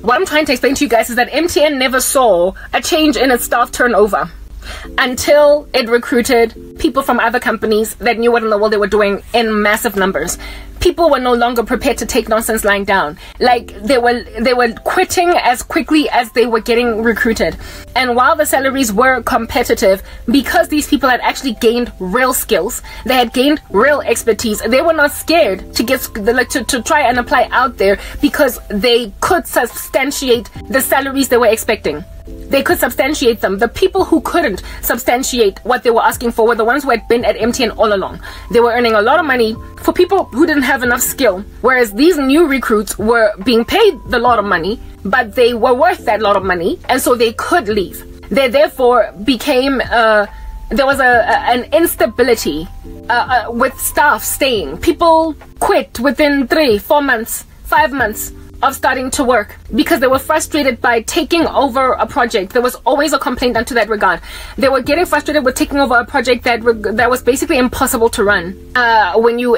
what I'm trying to explain to you guys is that MTN never saw a change in its staff turnover until it recruited people from other companies that knew what in the world they were doing in massive numbers. People were no longer prepared to take nonsense lying down. Like, they were quitting as quickly as they were getting recruited. And while the salaries were competitive, because these people had actually gained real skills, they had gained real expertise, they were not scared to get to try and apply out there, because they could substantiate the salaries they were expecting. They could substantiate them. The people who couldn't substantiate what they were asking for were the ones who had been at MTN all along. They were earning a lot of money for people who didn't have enough skill, whereas these new recruits were being paid a lot of money, but they were worth that lot of money, and so they could leave. They therefore became there was an instability with staff staying. People quit within 3, 4 months, 5 months of starting to work because they were frustrated by taking over a project. There was always a complaint unto that regard. They were getting frustrated with taking over a project that was basically impossible to run. When you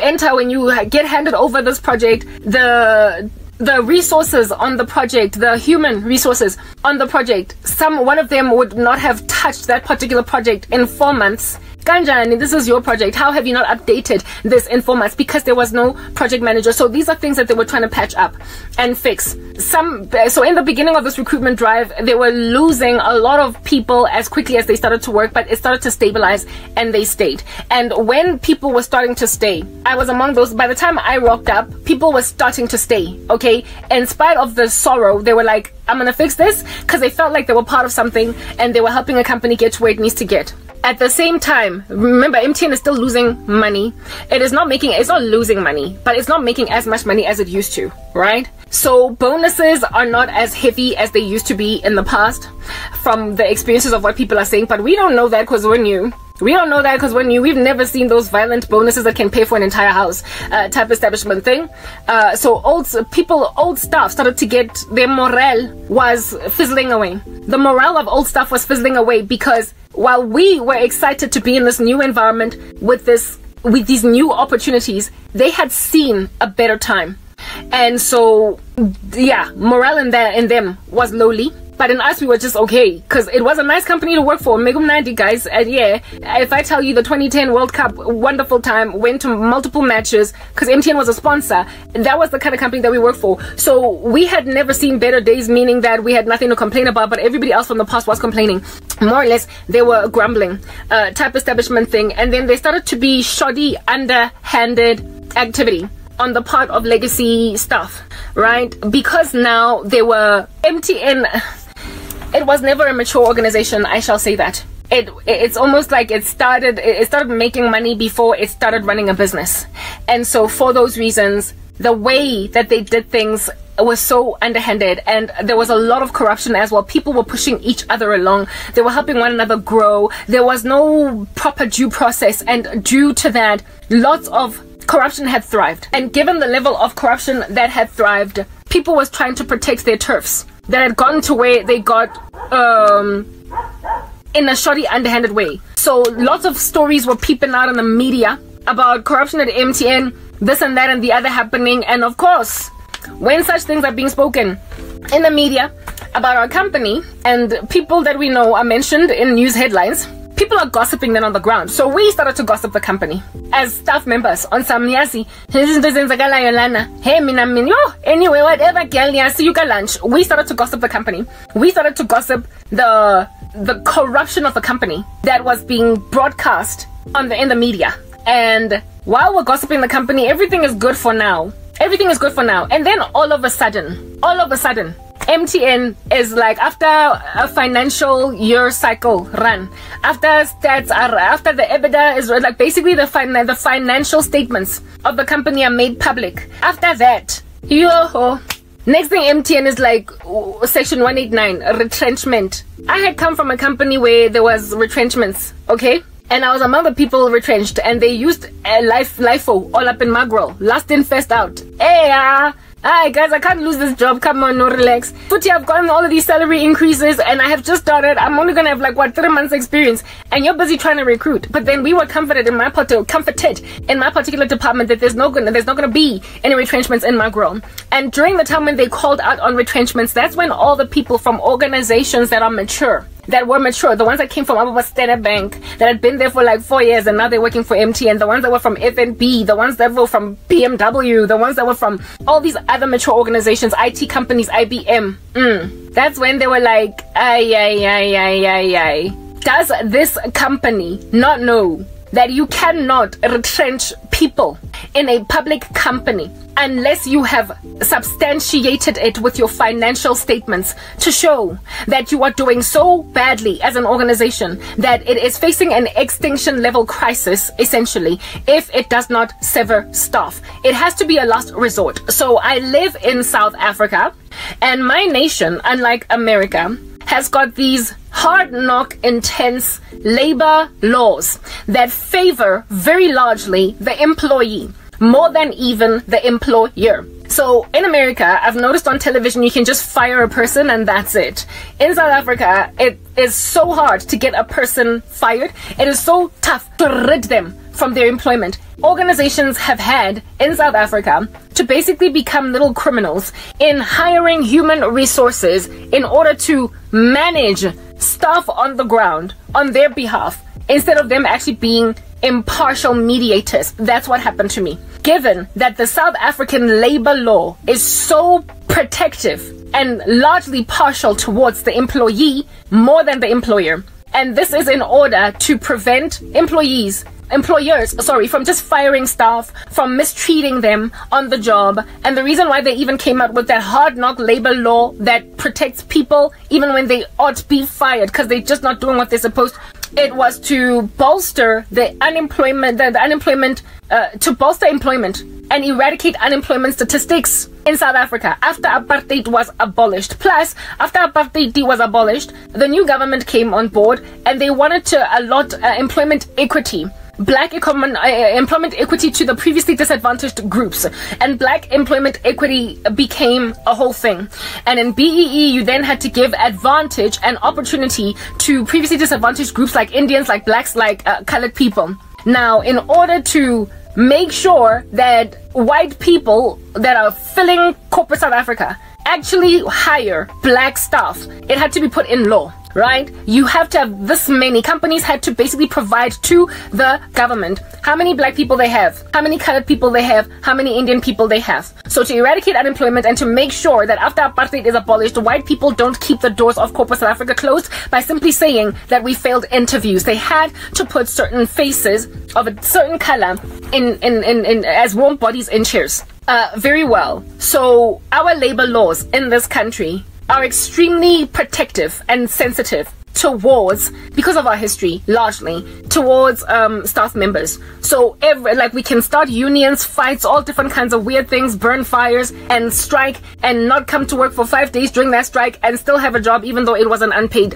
get handed over this project, the resources on the project, the human resources on the project, one of them would not have touched that particular project in 4 months. Kanjani, this is your project. How have you not updated this in 4 months? Because there was no project manager. So these are things that they were trying to patch up and fix. So in the beginning of this recruitment drive, they were losing a lot of people as quickly as they started to work, but it started to stabilize and they stayed. And when people were starting to stay, I was among those. By the time I rocked up, people were starting to stay, okay? In spite of the sorrow, they were like, I'm gonna fix this, because they felt like they were part of something and they were helping a company get to where it needs to get. At the same time, remember, MTN is still losing money. It's not losing money, but it's not making as much money as it used to, right? So bonuses are not as heavy as they used to be in the past, from the experiences of what people are saying, but we don't know that because we're new. We don't know that because we're new. We've never seen those violent bonuses that can pay for an entire house type establishment thing. So old staff started to get, their morale was fizzling away. The morale of old staff was fizzling away because while we were excited to be in this new environment with these new opportunities, they had seen a better time. And so, yeah, morale in them was lowly. But in us, we were just okay, because it was a nice company to work for. Megum 90, guys. And yeah, if I tell you the 2010 World Cup, wonderful time, went to multiple matches, because MTN was a sponsor. That was the kind of company that we worked for. So we had never seen better days, meaning that we had nothing to complain about, but everybody else from the past was complaining. More or less, they were grumbling, type establishment thing. And then they started to be shoddy, underhanded activity on the part of legacy stuff, right? Because now they were MTN. It was never a mature organization, I shall say that. It's almost like it started making money before it started running a business. And so for those reasons, the way that they did things was so underhanded, and there was a lot of corruption as well. People were pushing each other along. They were helping one another grow. There was no proper due process, and due to that, lots of corruption had thrived. And given the level of corruption that had thrived, people was trying to protect their turfs that had gotten to where they got in a shoddy, underhanded way. So lots of stories were peeping out in the media about corruption at MTN, this and that and the other happening. And of course, when such things are being spoken in the media about our company and people that we know are mentioned in news headlines, people are gossiping then on the ground. So we started to gossip the company as staff members on some nyasi. Hey, anyway, whatever, girl, see you got lunch. We started to gossip the company. We started to gossip the corruption of the company that was being broadcast in the media. And while we're gossiping the company, everything is good for now. Everything is good for now. And then all of a sudden, MTN is like, after a financial year cycle run, after the EBITDA is like, basically the financial statements of the company are made public. After that, next thing MTN is like, section 189, retrenchment. I had come from a company where there was retrenchments, okay? And I was among the people retrenched, and they used LIFO all up in Magro, last in, first out. Hi guys, I can't lose this job. Come on, no, relax. But yeah, I've gotten all of these salary increases and I have just started. I'm only gonna have like 3 months experience, and you're busy trying to recruit. But then we were comforted in my particular department that there's not gonna be any retrenchments in my role. And during the time when they called out on retrenchments, that's when all the people from organizations that were mature, the ones that came from our Standard Bank, that had been there for like 4 years and now they're working for MTN, the ones that were from FNB, the ones that were from BMW, the ones that were from all these other mature organizations, IT companies, IBM. That's when they were like, ay. Does this company not know that you cannot retrench people in a public company unless you have substantiated it with your financial statements to show that you are doing so badly as an organization that it is facing an extinction level crisis, essentially, if it does not sever staff? It has to be a last resort. So I live in South Africa, and my nation, unlike America, has got these hard knock, intense labor laws that favor very largely the employee more than even the employer. So in America, I've noticed on television you can just fire a person and that's it. In South Africa, it is so hard to get a person fired. It is so tough to rid them from their employment. Organizations have had in South Africa to basically become little criminals in hiring human resources in order to manage staff on the ground on their behalf, instead of them actually being impartial mediators. That's what happened to me. Given that the South African labor law is so protective and largely partial towards the employee more than the employer, and this is in order to prevent employers from just firing staff, from mistreating them on the job. And the reason why they even came out with that hard knock labor law that protects people even when they ought to be fired because they're just not doing what they're supposed to, it was to bolster the unemployment, to bolster employment and eradicate unemployment statistics in South Africa after apartheid was abolished. Plus, after apartheid was abolished, the new government came on board and they wanted to allot employment equity, black employment equity to the previously disadvantaged groups, and black employment equity became a whole thing. And in BEE, you then had to give advantage and opportunity to previously disadvantaged groups like Indians, like blacks, like colored people. Now, in order to make sure that white people that are filling corporate South Africa actually hire black staff, it had to be put in law. Right? You have to have this many. Companies had to basically provide to the government how many black people they have, how many colored people they have, how many Indian people they have. So to eradicate unemployment and to make sure that after apartheid is abolished, white people don't keep the doors of corporate South Africa closed by simply saying that we failed interviews. They had to put certain faces of a certain color in as warm bodies in chairs. Very well. So our labor laws in this country are extremely protective and sensitive towards, because of our history, largely towards staff members. So we can start unions, fights, all different kinds of weird things, burn fires and strike and not come to work for 5 days during that strike and still have a job even though it was an unpaid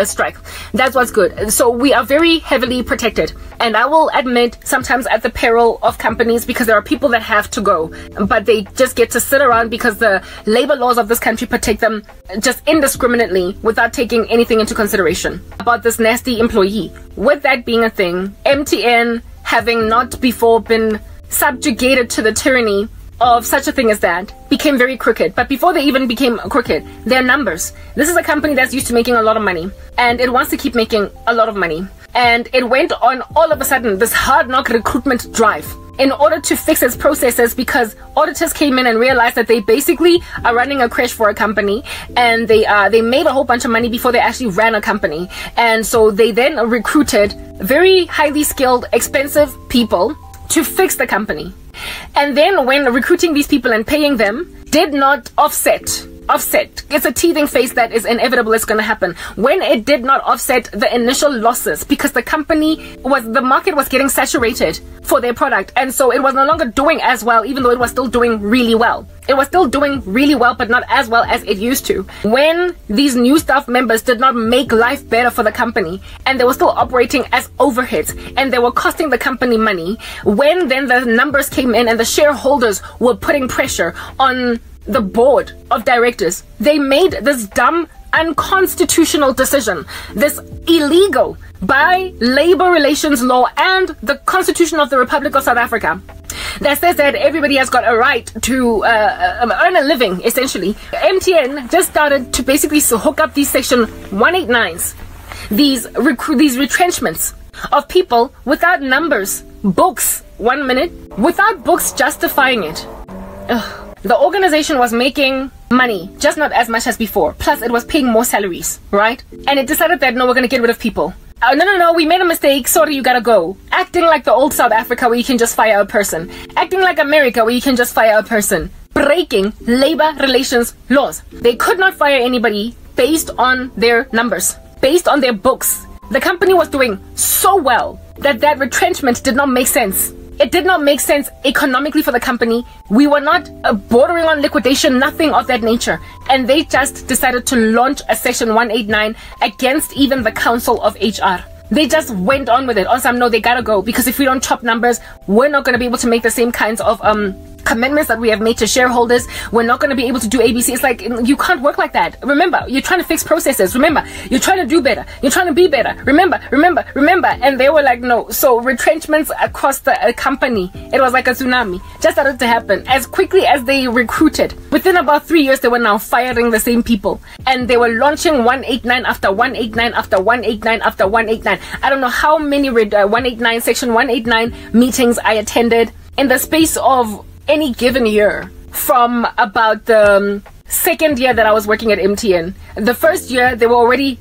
strike. That's what's good. So we are very heavily protected, and I will admit sometimes at the peril of companies, because there are people that have to go but they just get to sit around because the labor laws of this country protect them just indiscriminately without taking anything into consideration about this nasty employee. With that being a thing, MTN having not before been subjugated to the tyranny of such a thing as that, became very crooked. But before they even became crooked, their numbers. This is a company that's used to making a lot of money, and it wants to keep making a lot of money. And it went on all of a sudden this hard knock recruitment drive in order to fix its processes, because auditors came in and realized that they basically are running a crash for a company, and they made a whole bunch of money before they actually ran a company. And so they then recruited very highly skilled, expensive people to fix the company. And then when recruiting these people and paying them did not offset offset. It's a teething phase that is inevitable. It's going to happen. When it did not offset the initial losses, because the market was getting saturated for their product, and so it was no longer doing as well, even though it was still doing really well. It was still doing really well, but not as well as it used to. When these new staff members did not make life better for the company, and they were still operating as overheads, and they were costing the company money, when then the numbers came in and the shareholders were putting pressure on the board of directors, they made this dumb, unconstitutional decision, this illegal, by labor relations law and the Constitution of the Republic of South Africa, that says that everybody has got a right to earn a living, essentially. MTN just started to basically hook up these Section 189s, these retrenchments of people without numbers, books, 1 minute, without books justifying it. Ugh. The organization was making money, just not as much as before. Plus, it was paying more salaries, right? And it decided that, no, we're going to get rid of people. No, we made a mistake. Sorry, you gotta go. Acting like the old South Africa where you can just fire a person. Acting like America where you can just fire a person. Breaking labor relations laws. They could not fire anybody based on their numbers, based on their books. The company was doing so well that retrenchment did not make sense. It did not make sense economically for the company. We were not bordering on liquidation, nothing of that nature. And they just decided to launch a Section 189 against even the Council of HR. They just went on with it. Also, no, they gotta go, because if we don't chop numbers, we're not gonna be able to make the same kinds of commitments that we have made to shareholders. We're not going to be able to do ABC. It's like, you can't work like that. Remember, you're trying to fix processes. Remember, you're trying to do better. You're trying to be better. Remember. And they were like, no. So retrenchments across the company, it was like a tsunami, just started to happen as quickly as they recruited. Within about 3 years, they were now firing the same people, and they were launching 189 after 189 after 189 after 189. I don't know how many 189 Section 189 meetings I attended in the space of any given year, from about the second year that I was working at MTN. The first year, there were already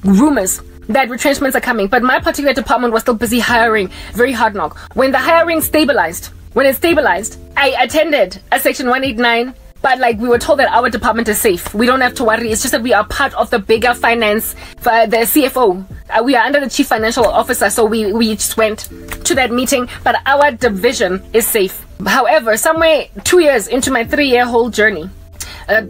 rumors that retrenchments are coming, but my particular department was still busy hiring, very hard knock. When the hiring stabilized, I attended a Section 189, but like we were told that our department is safe. We don't have to worry. It's just that we are part of the bigger finance, the CFO. We are under the Chief Financial Officer, so we just went to that meeting, but our division is safe. However, somewhere 2 years into my 3-year whole journey,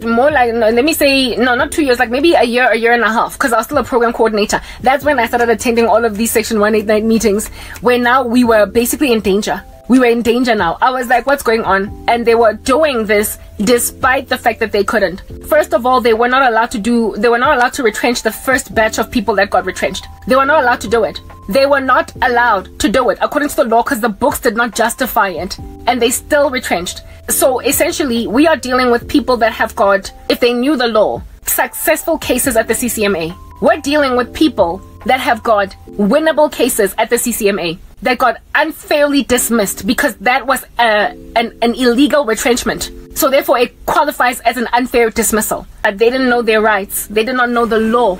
more like, let me say, no, not 2 years, like maybe a year and a half, because I was still a program coordinator. That's when I started attending all of these Section 189 meetings, where now we were basically in danger. We were in danger now. I was like, what's going on? And they were doing this despite the fact that they couldn't. First of all, they were not allowed to retrench the first batch of people that got retrenched. They were not allowed to do it. They were not allowed to do it according to the law, because the books did not justify it, and they still retrenched. So essentially, we are dealing with people that have got, if they knew the law, successful cases at the CCMA. We're dealing with people that have got winnable cases at the CCMA that got unfairly dismissed because that was an illegal retrenchment. So therefore, it qualifies as an unfair dismissal. They didn't know their rights. They did not know the law,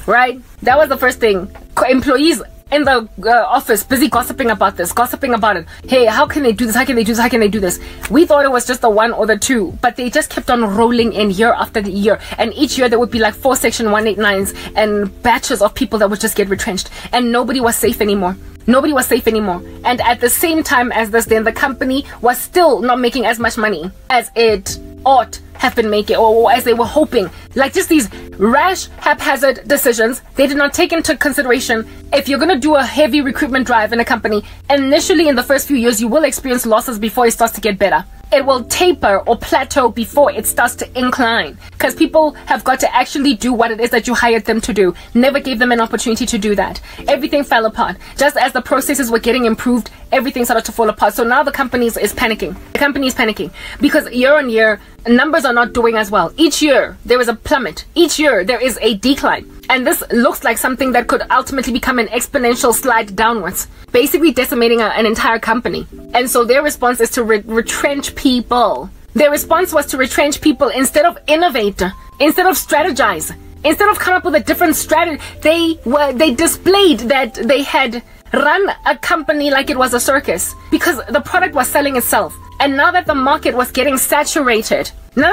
right? That was the first thing. Employees in the office busy gossiping about this, gossiping about it. Hey, how can they do this? How can they do this? How can they do this? We thought it was just the one or the two, but they just kept on rolling in year after the year. And each year there would be like 4 Section 189s and batches of people that would just get retrenched. And nobody was safe anymore. Nobody was safe anymore. And at the same time as this, then the company was still not making as much money as it ought have been making, or as they were hoping. Like just these rash, haphazard decisions. They did not take into consideration, if you're going to do a heavy recruitment drive in a company, initially in the first few years, you will experience losses before it starts to get better. It will taper or plateau before it starts to incline, because people have got to actually do what it is that you hired them to do. Never gave them an opportunity to do that. Everything fell apart. Just as the processes were getting improved, everything started to fall apart. So now the company is panicking. The company is panicking because year on year, numbers are not doing as well. Each year, there is a plummet. Each year, there is a decline. And this looks like something that could ultimately become an exponential slide downwards, basically decimating an entire company. And so their response is to retrench people. Their response was to retrench people instead of innovate, instead of strategize, instead of come up with a different strategy. They displayed that they had run a company like it was a circus, because the product was selling itself. And now that the market was getting saturated, do you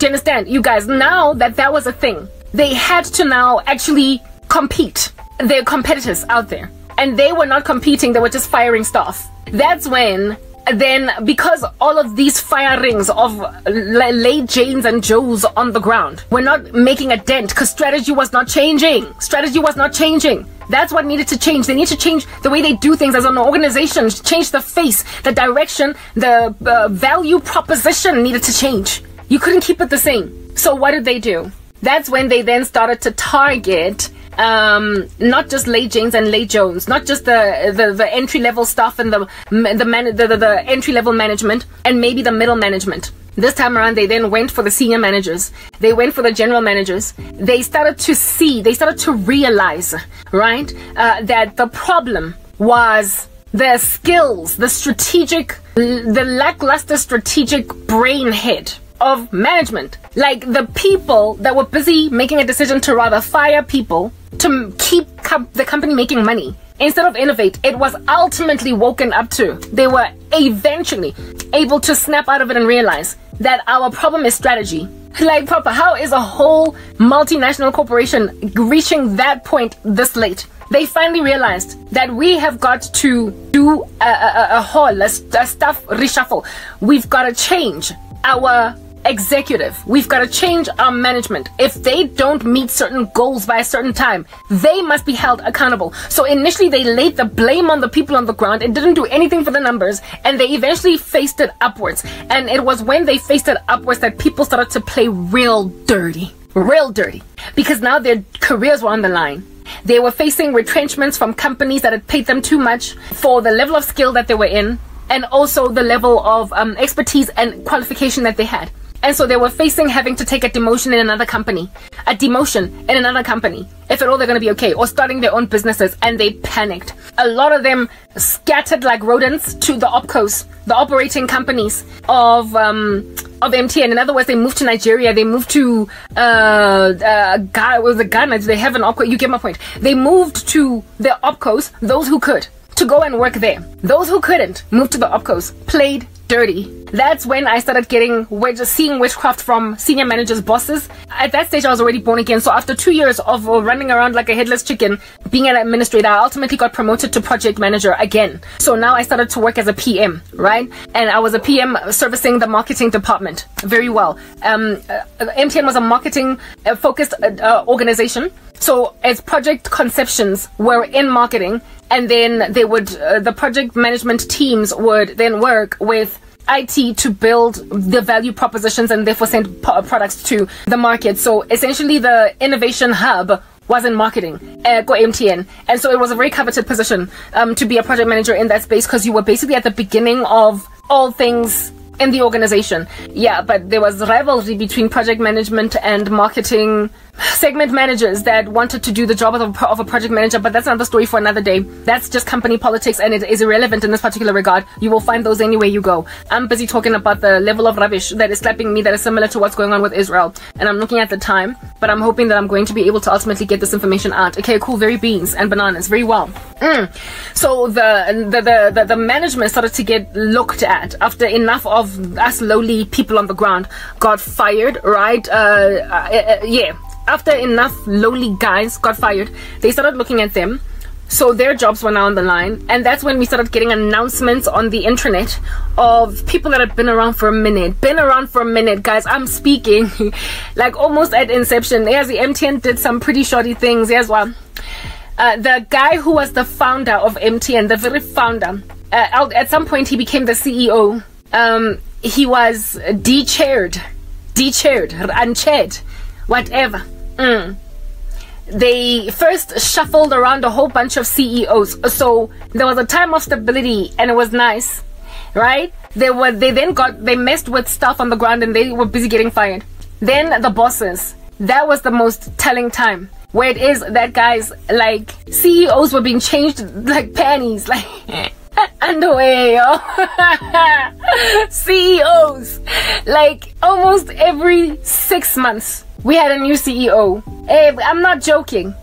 understand, you guys? Now that was a thing, they had to now actually compete. There are competitors out there, and they were not competing, they were just firing staff. That's when, then, because all of these firings of late Janes and Joes on the ground were not making a dent, because strategy was not changing. That's what needed to change. They need to change the way they do things as an organization, change the face, the direction, the value proposition needed to change. You couldn't keep it the same. So what did they do? That's when they then started to target not just late Janes and late Jones, not just the entry-level stuff and the entry-level management and maybe the middle management. This time around, they then went for the senior managers. They went for the general managers. They started to realize, right, that the problem was the skills, the lackluster strategic brainhead of management. Like the people that were busy making a decision to rather fire people to keep the company making money instead of innovate. It was ultimately woken up to. They were eventually able to snap out of it and realize that our problem is strategy. Like, proper, how is a whole multinational corporation reaching that point this late? They finally realized that we have got to do a staff reshuffle. We've got to change our executive. We've got to change our management. If they don't meet certain goals by a certain time, they must be held accountable. So initially they laid the blame on the people on the ground. It didn't do anything for the numbers, and they eventually faced it upwards. And it was when they faced it upwards that people started to play real dirty, because now their careers were on the line. They were facing retrenchments from companies that had paid them too much for the level of skill that they were in, and also the level of expertise and qualification that they had. And so they were facing having to take a demotion in another company, if at all they're going to be okay, or starting their own businesses, and they panicked. A lot of them scattered like rodents to the opcos, the operating companies of MTN. In other words, they moved to Nigeria, they moved to Ghana. Do they have an opco? You get my point. They moved to the opcos, those who could, to go and work there. Those who couldn't moved to the opcos, played dirty. That's when I started seeing witchcraft from senior managers' bosses. At that stage, I was already born again. So after 2 years of running around like a headless chicken, being an administrator, I ultimately got promoted to project manager again. So now I started to work as a PM, right? And I was a PM servicing the marketing department very well. MTN was a marketing focused organization. So as project conceptions were in marketing, and then they would, the project management teams would then work with IT to build the value propositions and therefore send products to the market. So essentially the innovation hub was in marketing, go MTN. And so it was a very coveted position to be a project manager in that space, because you were basically at the beginning of all things in the organization. Yeah, but there was rivalry between project management and marketing segment managers that wanted to do the job of a project manager, but that's another story for another day. That's just company politics, and it is irrelevant in this particular regard. You will find those anywhere you go. I'm busy talking about the level of rubbish that is slapping me, that is similar to what's going on with Israel, and I'm looking at the time, but I'm hoping that I'm going to be able to ultimately get this information out. Okay, cool, very beans and bananas, very well. So the management started to get looked at after enough of us lowly people on the ground got fired, right? Yeah. After enough lowly guys got fired, they started looking at them. So their jobs were now on the line. And that's when we started getting announcements on the internet of people that had been around for a minute. Guys. I'm speaking like almost at inception. Yes, the MTN did some pretty shoddy things. Yes, well, the guy who was the founder of MTN, the very founder, at some point he became the CEO. He was de-chaired, unchaired, whatever. They first shuffled around a whole bunch of CEOs, so there was a time of stability and it was nice, right? They messed with stuff on the ground and they were busy getting fired. Then the bosses, that was the most telling time, where it is that guys, like, CEOs were being changed like panties, like underwear, yo. CEOs, like almost every 6 months we had a new CEO. Hey, I'm not joking.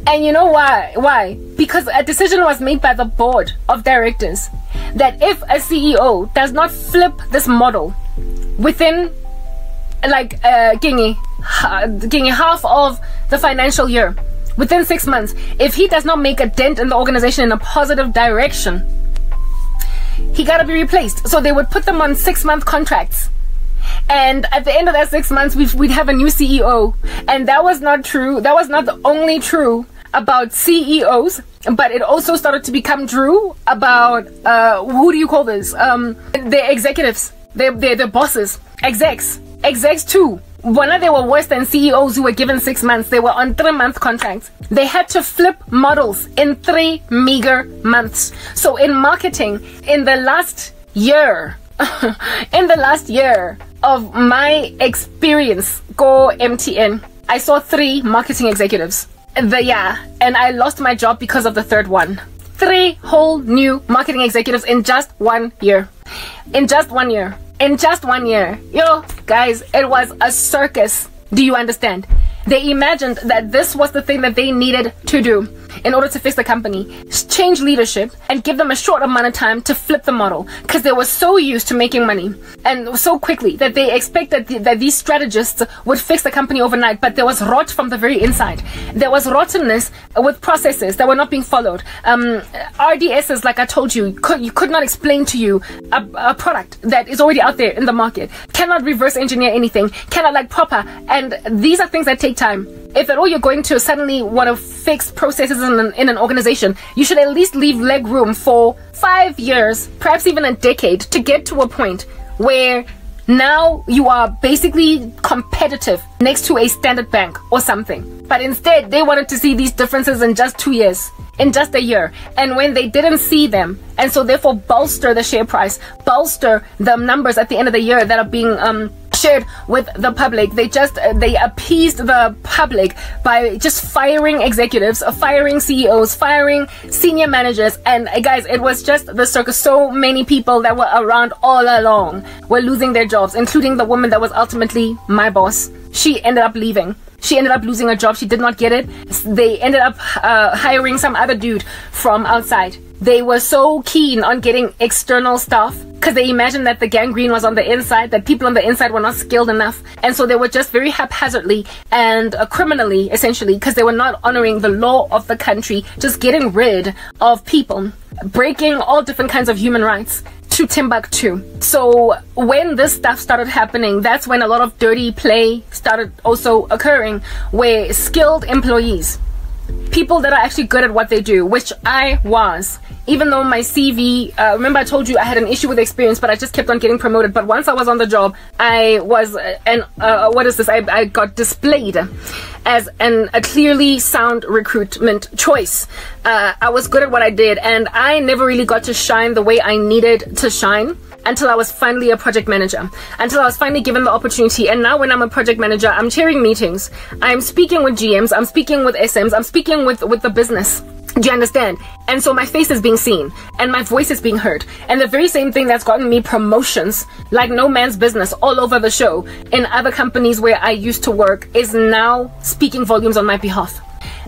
And you know why? Because a decision was made by the board of directors that if a CEO does not flip this model within like half of the financial year, within 6 months, if he does not make a dent in the organization in a positive direction, he gotta be replaced. So they would put them on 6-month contracts, and at the end of that 6 months we'd have a new CEO. And that was not true. That was not the only true about CEOs, but it also started to become true about who do you call this, the executives, the bosses, execs too. One of they were worse than CEOs who were given 6 months. They were on 3-month contracts. They had to flip models in 3 meager months. So in marketing, in the last year of my experience go MTN, I saw 3 marketing executives. And I lost my job because of the third one. 3 whole new marketing executives in just 1 year. In just 1 year. Yo, guys, it was a circus. Do you understand? They imagined that this was the thing that they needed to do in order to fix the company, change leadership, and give them a short amount of time to flip the model, because they were so used to making money and so quickly that they expected that these strategists would fix the company overnight. But there was rot from the very inside. There was rottenness with processes that were not being followed. RDSs, like I told you, you could not explain to you a product that is already out there in the market, cannot reverse engineer anything, cannot like proper, and these are things that take time. If at all you're going to suddenly want to fix processes in an organization, you should at least leave leg room for 5 years, perhaps even a decade, to get to a point where now you are basically competitive next to a Standard Bank or something. But instead, they wanted to see these differences in just 2 years, in just a year. And when they didn't see them, and so therefore bolster the share price, bolster the numbers at the end of the year that are being shared with the public, they appeased the public by just firing executives, firing CEOs, firing senior managers. And guys, it was just the circus. So many people that were around all along were losing their jobs, including the woman that was ultimately my boss. She ended up leaving. She ended up losing her job. She did not get it. They ended up hiring some other dude from outside. They were so keen on getting external staff because they imagined that the gangrene was on the inside, that people on the inside were not skilled enough. And so they were just very haphazardly and criminally, essentially, because they were not honoring the law of the country, just getting rid of people, breaking all different kinds of human rights to Timbuktu. So when this stuff started happening, that's when a lot of dirty play started also occurring, where skilled employees, people that are actually good at what they do, which I was, even though my CV, remember I told you I had an issue with experience, but I just kept on getting promoted. But once I was on the job, I was I got displayed as a clearly sound recruitment choice. I was good at what I did, and I never really got to shine the way I needed to shine until I was finally a project manager, until I was finally given the opportunity. And now when I'm a project manager, I'm chairing meetings, I'm speaking with GMs, I'm speaking with SMs, I'm speaking with the business. Do you understand? And so my face is being seen and my voice is being heard. And the very same thing that's gotten me promotions like no man's business all over the show in other companies where I used to work is now speaking volumes on my behalf.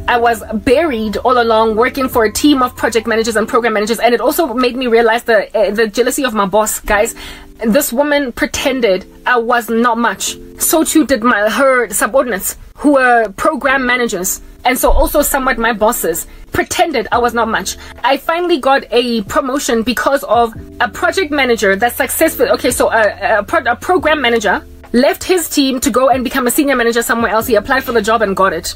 I was buried all along working for a team of project managers and program managers, and it also made me realize the jealousy of my boss. Guys, this woman pretended I was not much. So too did her subordinates, who were program managers, and so also somewhat my bosses, pretended I was not much. I finally got a promotion because of a project manager that's successful. Okay, so a program manager left his team to go and become a senior manager somewhere else. He applied for the job and got it.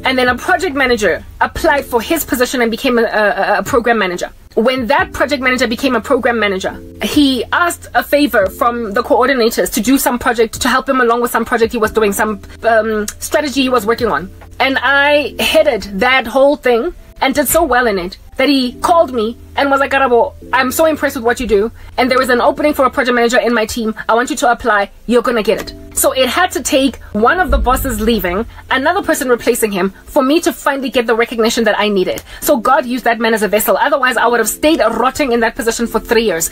And then a project manager applied for his position and became a program manager. When that project manager became a program manager, he asked a favor from the coordinators to do some project, to help him along with some project he was doing, some strategy he was working on. And I headed that whole thing and did so well in it that he called me and was like, Karabo, I'm so impressed with what you do, and there is an opening for a project manager in my team. I want you to apply. You're gonna get it. So it had to take one of the bosses leaving, another person replacing him, for me to finally get the recognition that I needed. So God used that man as a vessel. Otherwise, I would have stayed rotting in that position for 3 years,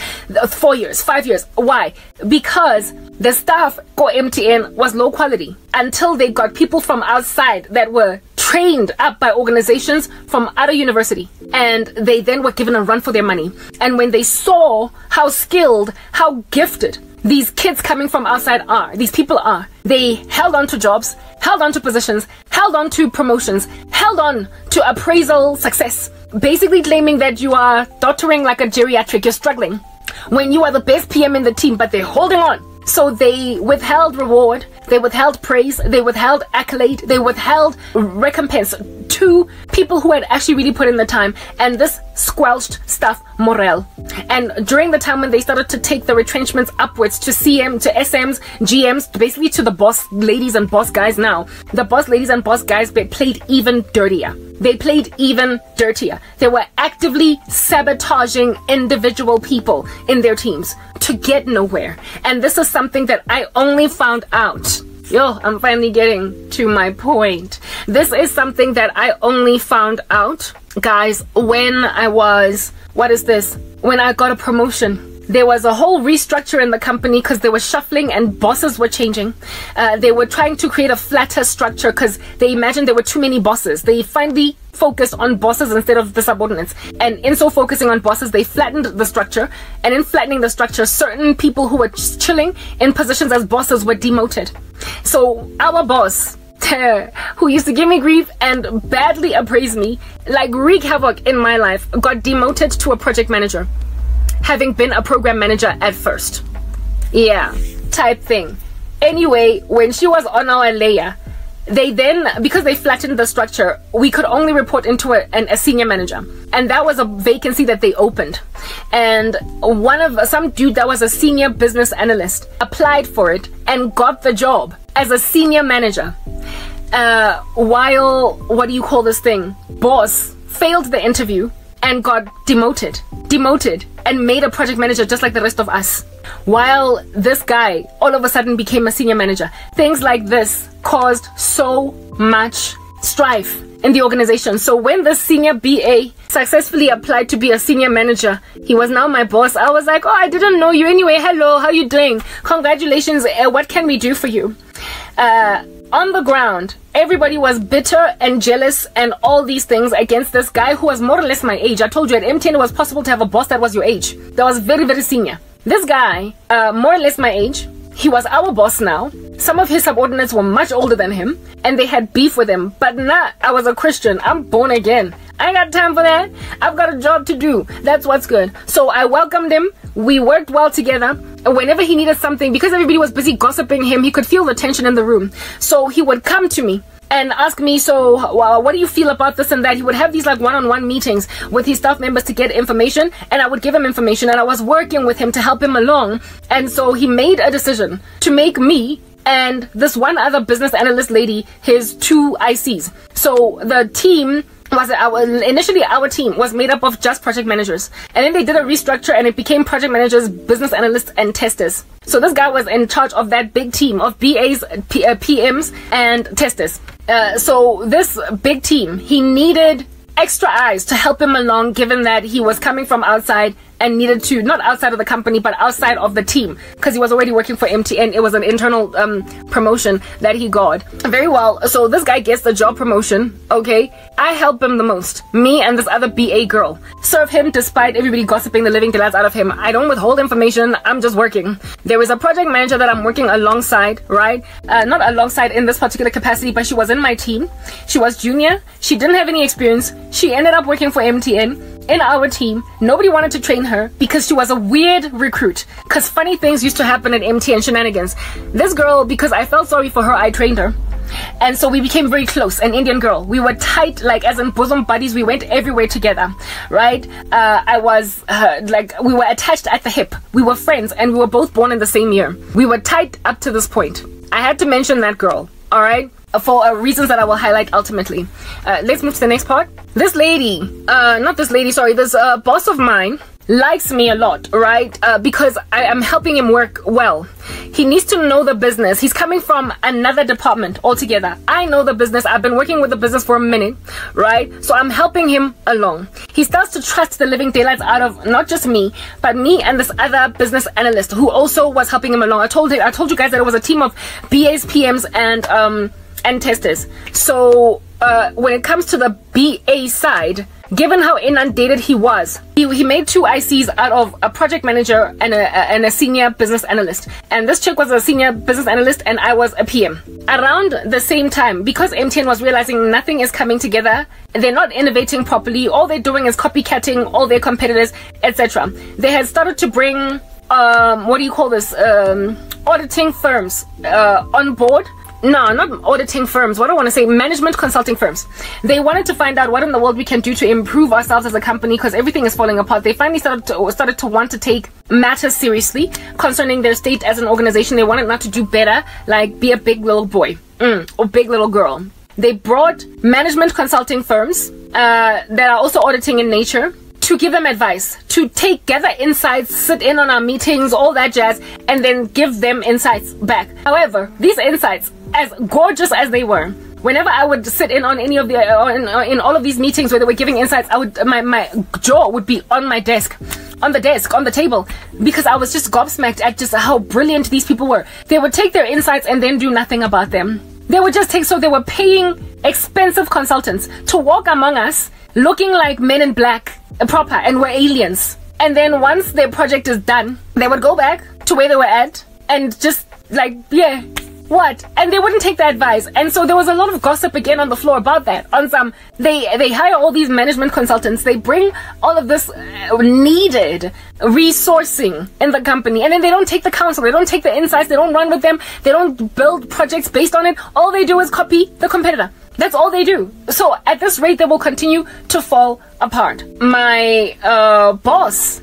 4 years, 5 years. Why? Because the staff for MTN was low quality until they got people from outside that were trained up by organizations from out of university, and they then were given a run for their money. And when they saw how skilled, how gifted these kids coming from outside are, these people are, they held on to jobs, held on to positions, held on to promotions, held on to appraisal success, basically claiming that you are dottering like a geriatric, you're struggling, when you are the best PM in the team, but they're holding on. So they withheld reward, they withheld praise, they withheld accolade, they withheld recompense to people who had actually really put in the time, and this squelched staff morale. And during the time when they started to take the retrenchments upwards to CM, to SMs, GMs, basically to the boss ladies and boss guys now, the boss ladies and boss guys, they played even dirtier. They played even dirtier. They were actively sabotaging individual people in their teams to get nowhere. And this is something that I only found out. Yo, I'm finally getting to my point. This is something that I only found out, guys, when I was, when I got a promotion. There was a whole restructure in the company because they were shuffling and bosses were changing. They were trying to create a flatter structure because they imagined there were too many bosses. They finally focused on bosses instead of the subordinates. And in so focusing on bosses, they flattened the structure. And in flattening the structure, certain people who were chilling in positions as bosses were demoted. So our boss, who used to give me grief and badly appraise me, like wreak havoc in my life, got demoted to a project manager, having been a program manager at first. Yeah, type thing. Anyway, when she was on our layer, they then, because they flattened the structure, we could only report into a senior manager. And that was a vacancy that they opened. And some dude that was a senior business analyst applied for it and got the job as a senior manager. While, boss failed the interview and got demoted and made a project manager just like the rest of us, while this guy all of a sudden became a senior manager. Things like this caused so much strife in the organization. So when the senior BA successfully applied to be a senior manager, he was now my boss. I was like, oh, I didn't know you. Anyway, hello, how you doing? Congratulations. What can we do for you? On the ground, everybody was bitter and jealous and all these things against this guy who was more or less my age. I told you at MTN it was possible to have a boss that was your age, that was very, very senior. This guy, more or less my age, he was our boss now. Some of his subordinates were much older than him and they had beef with him. But nah, I was a Christian. I'm born again. I ain't got time for that. I've got a job to do. That's what's good. So I welcomed him. We worked well together. Whenever he needed something, because everybody was busy gossiping him, he could feel the tension in the room. So he would come to me and ask me, so what do you feel about this and that? He would have these like one-on-one meetings with his staff members to get information, and I would give him information, and I was working with him to help him along. And so he made a decision to make me and this one other business analyst lady his two ICs. So the team was initially our team was made up of just project managers, and then they did a restructure and it became project managers, business analysts, and testers. So this guy was in charge of that big team of BAs, PMs, and testers. So this big team, he needed extra eyes to help him along, given that he was coming from outside and needed to, not outside of the company, but outside of the team, because he was already working for MTN. It was an internal promotion that he got. Very well. So this guy gets the job promotion. Okay. I help him the most. Me and this other BA girl serve him despite everybody gossiping the living daylights out of him. I don't withhold information. I'm just working. There is a project manager that I'm working alongside, right? Not alongside in this particular capacity, but she was in my team. She was junior. She didn't have any experience. She ended up working for MTN. In our team, nobody wanted to train her because she was a weird recruit, because funny things used to happen at MTN shenanigans. This girl, because I felt sorry for her, I trained her. And so we became very close, an Indian girl. We were tight, like as in bosom buddies. We went everywhere together, right? I was we were attached at the hip. We were friends and we were both born in the same year. We were tight up to this point. I had to mention that girl, all right? For reasons that I will highlight ultimately. Let's move to the next part. This lady, this boss of mine likes me a lot, right? Because I am helping him work well. He needs to know the business. He's coming from another department altogether. I know the business. I've been working with the business for a minute, right? So I'm helping him along. He starts to trust the living daylights out of not just me, but me and this other business analyst who also was helping him along. I told you guys that it was a team of BAs, PMs, and testers. So when it comes to the BA side, given how inundated he was, he made 2 ICs out of a project manager and a senior business analyst. And this chick was a senior business analyst and I was a PM. Around the same time, because MTN was realizing nothing is coming together, they're not innovating properly, all they're doing is copycatting all their competitors, etc. They had started to bring, auditing firms on board. No, not auditing firms. What do I want to say? Management consulting firms. They wanted to find out what in the world we can do to improve ourselves as a company because everything is falling apart. They finally started to want to take matters seriously concerning their state as an organization. They wanted not to do better, like be a big little boy or big little girl. They brought management consulting firms that are also auditing in nature to give them advice, to gather insights, sit in on our meetings, all that jazz, and then give them insights back. However, these insights, as gorgeous as they were, whenever I would sit in on any of the in all of these meetings where they were giving insights, I would my jaw would be on my desk, on the table, because I was just gobsmacked at just how brilliant these people were. They would take their insights and then do nothing about them. They would just take, so they were paying expensive consultants to walk among us looking like men in black proper and were aliens. And then once their project is done, they would go back to where they were at and just like, yeah, what? And they wouldn't take the advice. And so there was a lot of gossip again on the floor about that. On some, they hire all these management consultants. They bring all of this needed resourcing in the company. And then they don't take the counsel. They don't take the insights. They don't run with them. They don't build projects based on it. All they do is copy the competitor. That's all they do. So at this rate, they will continue to fall apart. My boss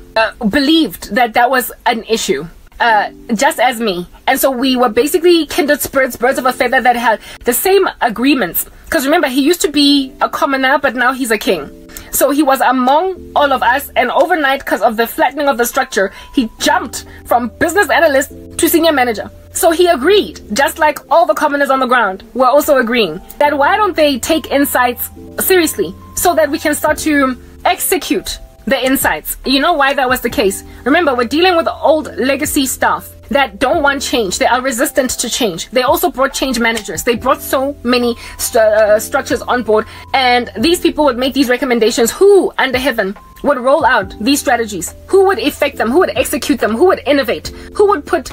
believed that that was an issue. Just as me. And so we were basically kindred spirits, birds of a feather that had the same agreements. Because remember, he used to be a commoner, but now he's a king. So he was among all of us, and overnight, because of the flattening of the structure, he jumped from business analyst to senior manager. So he agreed, just like all the commoners on the ground were also agreeing, that why don't they take insights seriously so that we can start to execute the insights. You know why that was the case? Remember, we're dealing with old legacy staff that don't want change. They are resistant to change. They also brought change managers. They brought so many structures on board, and these people would make these recommendations. Who under heaven would roll out these strategies? Who would effect them? Who would execute them? Who would innovate? Who would put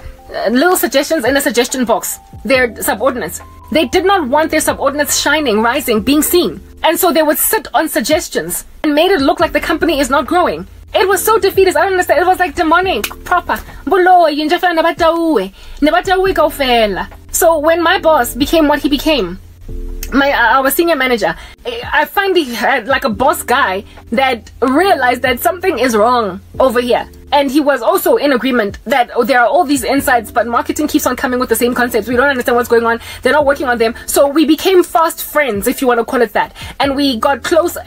little suggestions in a suggestion box? Their subordinates. They did not want their subordinates shining, rising, being seen. And so they would sit on suggestions and made it look like the company is not growing. It was so defeatist. I don't understand. It was like demonic, proper. So when my boss became what he became, our senior manager, I finally had like a boss guy that realized that something is wrong over here. And he was also in agreement that there are all these insights, but marketing keeps on coming with the same concepts. We don't understand what's going on. They're not working on them. So we became fast friends, if you want to call it that. And we got close.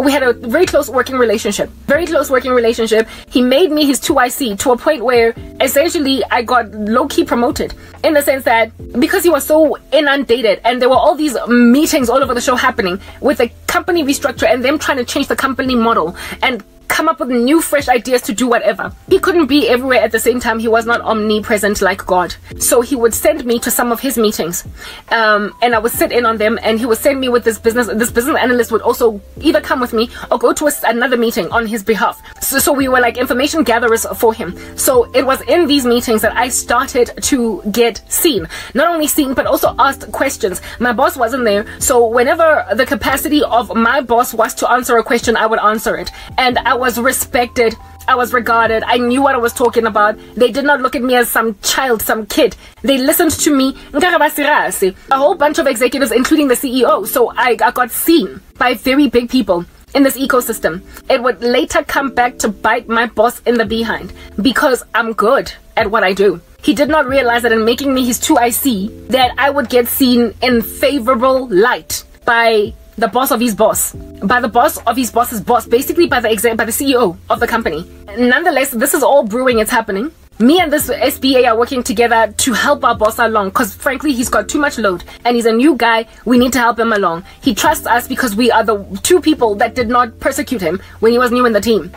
We had a very close working relationship. Very close working relationship. He made me his 2IC to a point where essentially I got low-key promoted. In the sense that because he was so inundated and there were all these meetings all over the show happening with the company restructure and them trying to change the company model and come up with new fresh ideas to do whatever. He couldn't be everywhere at the same time. He was not omnipresent like God. So he would send me to some of his meetings, and I would sit in on them, and he would send me with this business analyst would also either come with me or go to another meeting on his behalf. So we were like information gatherers for him. So it was in these meetings that I started to get seen. Not only seen, but also asked questions. My boss wasn't there, so whenever the capacity of my boss was to answer a question, I would answer it. And I was respected, I was regarded, I knew what I was talking about. They did not look at me as some child, some kid. They listened to me. A whole bunch of executives, including the CEO. So I got seen by very big people in this ecosystem. It would later come back to bite my boss in the behind because I'm good at what I do. He did not realize that in making me his 2IC, that I would get seen in favorable light by the boss of his boss, by the boss of his boss's boss, basically by the CEO of the company. Nonetheless, this is all brewing, it's happening. Me and this SBA are working together to help our boss along because frankly, he's got too much load and he's a new guy. We need to help him along. He trusts us because we are the two people that did not persecute him when he was new in the team.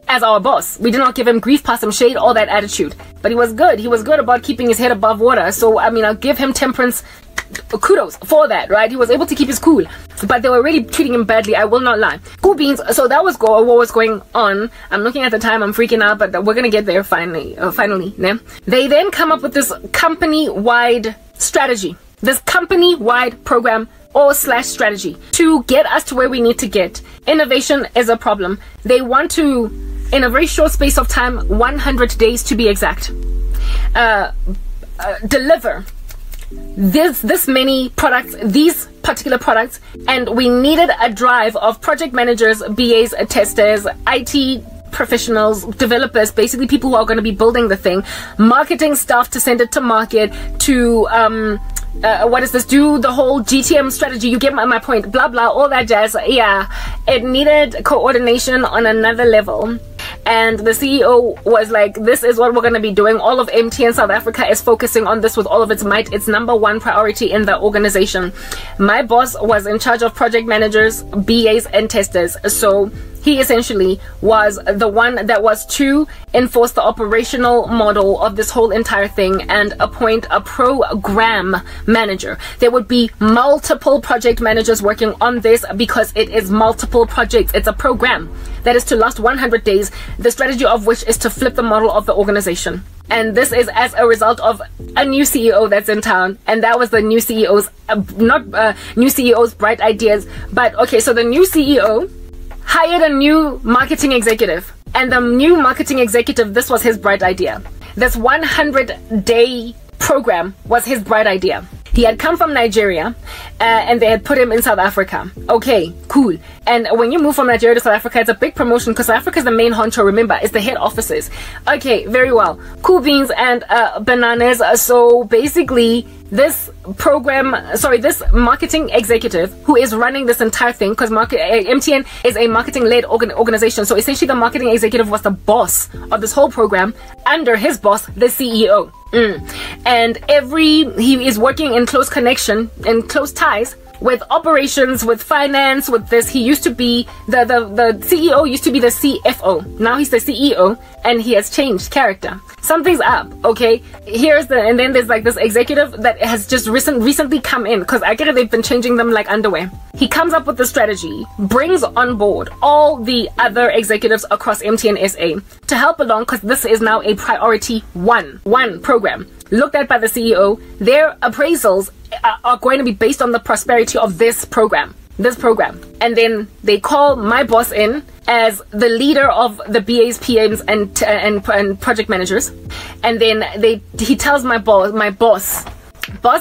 As our boss, we did not give him grief, pass him shade, all that attitude. But he was good. He was good about keeping his head above water. So, I mean, I'll give him temperance kudos for that, right? He was able to keep his cool, but they were really treating him badly, I will not lie. Cool beans. So that was what was going on. I'm looking at the time, I'm freaking out, but we're gonna get there finally. Yeah? They then come up with this company-wide strategy, this company-wide program or slash strategy to get us to where we need to get. Innovation is a problem. They want to, in a very short space of time, 100 days to be exact, deliver this many products, these particular products. And we needed a drive of project managers, BAs, testers, IT professionals, developers, basically people who are going to be building the thing, marketing staff to send it to market, to do the whole GTM strategy. You get my point, blah blah, all that jazz. Yeah, it needed coordination on another level. And the CEO was like, this is what we're going to be doing. All of MTN South Africa is focusing on this with all of its might. It's number one priority in the organization. My boss was in charge of project managers, BAs, and testers. So he essentially was the one that was to enforce the operational model of this whole entire thing and appoint a program manager. There would be multiple project managers working on this because it is multiple projects. It's a program that is to last 100 days, the strategy of which is to flip the model of the organization. And this is as a result of a new CEO that's in town. And that was the new CEO's, new CEO's bright ideas. But okay, so the new CEO hired a new marketing executive, and the new marketing executive, this was his bright idea. This 100-day program was his bright idea. He had come from Nigeria, and they had put him in South Africa. Okay, cool. And when you move from Nigeria to South Africa, it's a big promotion because South Africa is the main honcho, remember, it's the head offices. Okay, very well. Cool beans and bananas. So basically, this marketing executive who is running this entire thing, because MTN is a marketing-led organization, so essentially the marketing executive was the boss of this whole program under his boss, the CEO. And he is working in close connection and close ties with operations, with finance, with this. He used to be the CEO used to be the CFO. Now he's the CEO, and he has changed character. Something's up, okay? And then there's like this executive that has just recently come in, because I get it, they've been changing them like underwear. He comes up with the strategy, brings on board all the other executives across MTN SA to help along, because this is now a priority one program looked at by the CEO. Their appraisals are going to be based on the prosperity of this program. And then they call my boss in as the leader of the BAs, PMs, and project managers. And then he tells my boss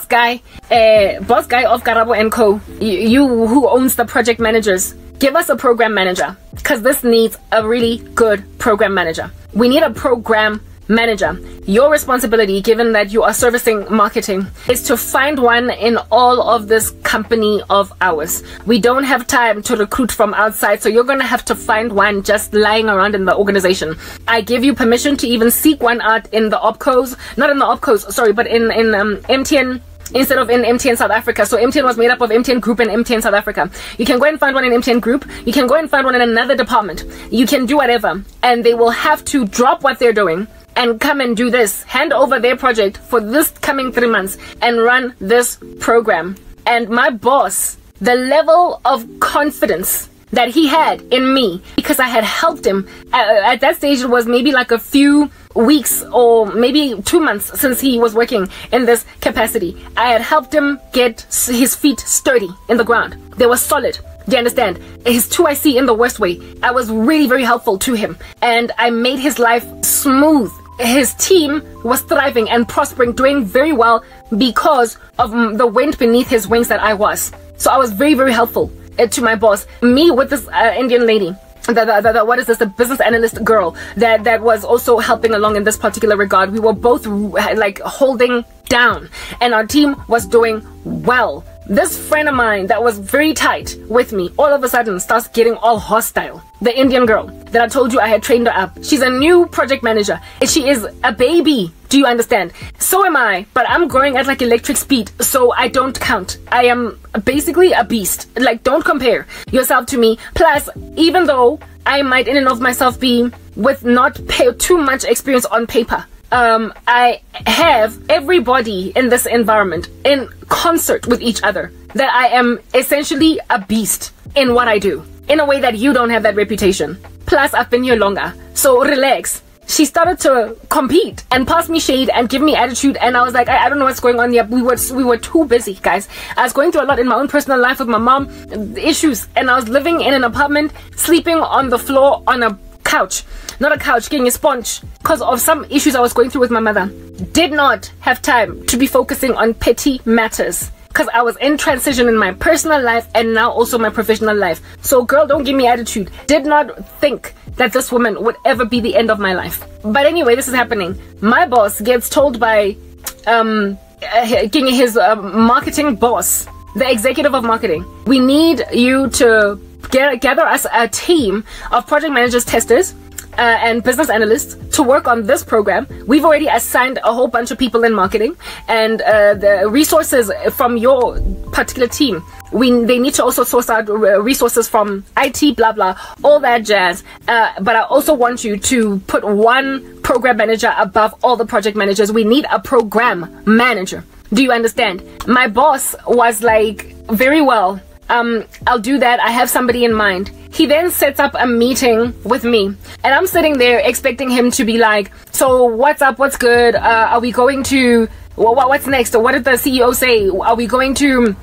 guy of Karabo & Co, you who owns the project managers, give us a program manager, because this needs a really good program manager. We need a program manager. Your responsibility, given that you are servicing marketing, is to find one in all of this company of ours. We don't have time to recruit from outside, so you're going to have to find one just lying around in the organization. I give you permission to even seek one out in the opcos, not in the opcos, sorry, but in MTN, instead of in MTN South Africa. So MTN was made up of MTN Group and MTN South Africa. You can go and find one in MTN Group. You can go and find one in another department. You can do whatever. And they will have to drop what they're doing and come and do this, hand over their project for this coming 3 months and run this program. And my boss, the level of confidence that he had in me, because I had helped him at that stage, it was maybe like a few weeks or maybe 2 months since he was working in this capacity. I had helped him get his feet sturdy in the ground. They were solid. Do you understand? His 2IC in the worst way. I was really very helpful to him, and I made his life smooth. His team was thriving and prospering, doing very well because of the wind beneath his wings that I was. So I was very very helpful to my boss. Me with this Indian lady, the business analyst girl that was also helping along in this particular regard. We were both like holding down, and our team was doing well. This friend of mine that was very tight with me all of a sudden starts getting all hostile. The Indian girl that I told you I had trained her up. She's a new project manager. She is a baby. Do you understand? So am I, but I'm growing at like electric speed, so I don't count. I am basically a beast. Like, don't compare yourself to me. Plus, even though I might in and of myself be with not too much experience on paper, I have everybody in this environment in concert with each other, that I am essentially a beast in what I do, in a way that you don't have that reputation. Plus, I've been here longer, so relax. She started to compete and pass me shade and give me attitude, and I was like, I don't know what's going on here. We were too busy, guys. I was going through a lot in my own personal life with my mom, issues, and I was living in an apartment, sleeping on the floor on a couch. Not a couch, getting a sponge, because of some issues I was going through with my mother. Did not have time to be focusing on petty matters, because I was in transition in my personal life and now also my professional life. So girl, don't give me attitude. Did not think that this woman would ever be the end of my life. But anyway, this is happening. My boss gets told by his marketing boss, the executive of marketing, we need you to gather us a team of project managers, testers, and business analysts to work on this program. We've already assigned a whole bunch of people in marketing, and the resources from your particular team, they need to also source out resources from IT, blah blah, all that jazz. But I also want you to put one program manager above all the project managers. We need a program manager. Do you understand? My boss was like, very well, I'll do that. I have somebody in mind. He then sets up a meeting with me, and I'm sitting there expecting him to be like, so what's up, what's good, are we going to, what's next, or what did the CEO say, are we going to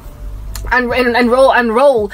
unravel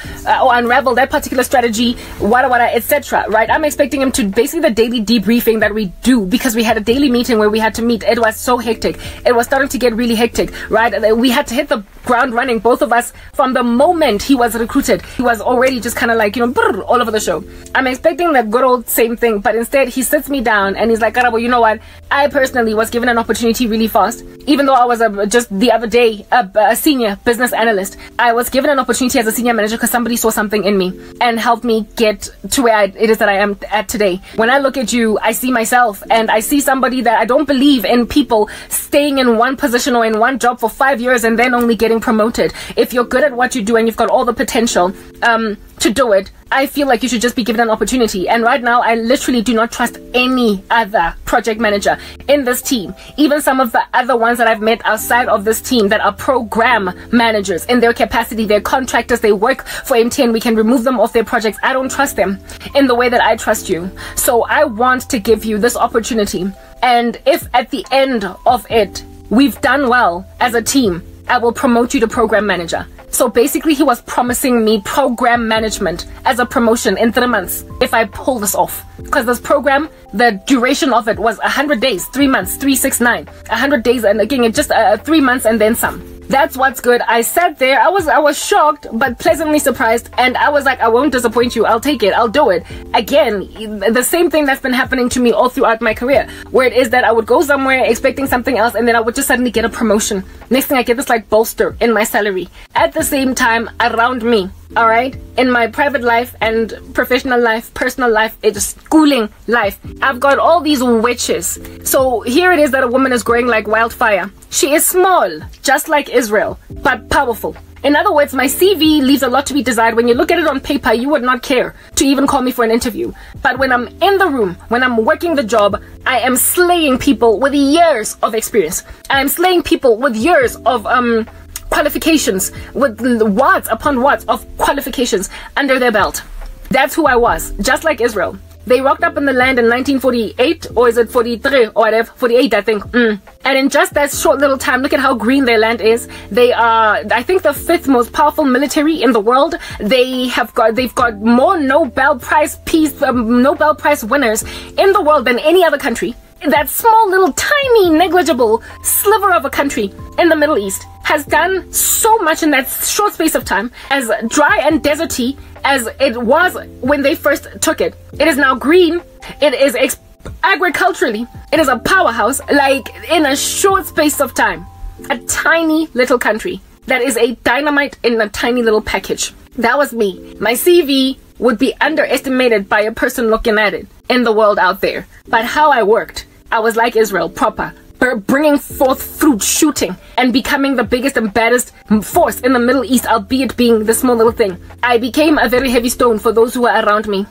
that particular strategy, etc. Right? I'm expecting him to basically the daily debriefing that we do, because we had a daily meeting where we had to meet. It was so hectic. It was starting to get really hectic, right? We had to hit the ground running, both of us, from the moment he was recruited. He was already just kind of like, all over the show. I'm expecting that good old same thing, but instead he sits me down and he's like, Karabo, you know what? I personally was given an opportunity really fast, even though I was just the other day a senior business analyst. I was given an opportunity as a senior manager because somebody saw something in me and helped me get to where it is that I am at today. When I look at you, I see myself, and I see somebody that I don't believe in people staying in one position or in one job for 5 years and then only getting promoted. If you're good at what you do and you've got all the potential to do it, I feel like you should just be given an opportunity. And right now, I literally do not trust any other project manager in this team. Even some of the other ones that I've met outside of this team that are program managers in their capacity, they're contractors, they work for MTN, we can remove them off their projects. I don't trust them in the way that I trust you. So I want to give you this opportunity. And if at the end of it, we've done well as a team, I will promote you to program manager. So basically he was promising me program management as a promotion in 3 months if I pull this off. Because this program, the duration of it was 100 days, 3 months, 3, 6, 9, 100 days, and again, it just 3 months and then some. That's what's good. I sat there, I was shocked but pleasantly surprised, and I was like, I won't disappoint you, I'll take it, I'll do it. Again, the same thing that's been happening to me all throughout my career, where it is that I would go somewhere expecting something else and then I would just suddenly get a promotion. Next thing I get this like bolster in my salary. At the same time, around me, all right, in my private life and professional life, personal life, it's schooling life, I've got all these witches. So here it is that a woman is growing like wildfire. She is small, just like Israel, but powerful. In other words, my CV leaves a lot to be desired. When you look at it on paper, you would not care to even call me for an interview. But when I'm in the room, when I'm working the job, I am slaying people with years of experience. I am slaying people with years of qualifications, with watts upon watts of qualifications under their belt. That's who I was, just like Israel. They rocked up in the land in 1948, or is it 43 or whatever, 48 I think. And in just that short little time, look at how green their land is. They are, I think, the 5th most powerful military in the world. They've got more Nobel Prize winners in the world than any other country. That small little tiny negligible sliver of a country in the Middle East has done so much in that short space of time. As dry and deserty as it was when they first took it, it is now green. It is agriculturally, it is a powerhouse, like in a short space of time. A tiny little country that is a dynamite in a tiny little package. That was me. My CV would be underestimated by a person looking at it in the world out there. But how I worked, I was like Israel, proper, bringing forth fruit, shooting, and becoming the biggest and baddest force in the Middle East, albeit being the small little thing. I became a very heavy stone for those who were around me.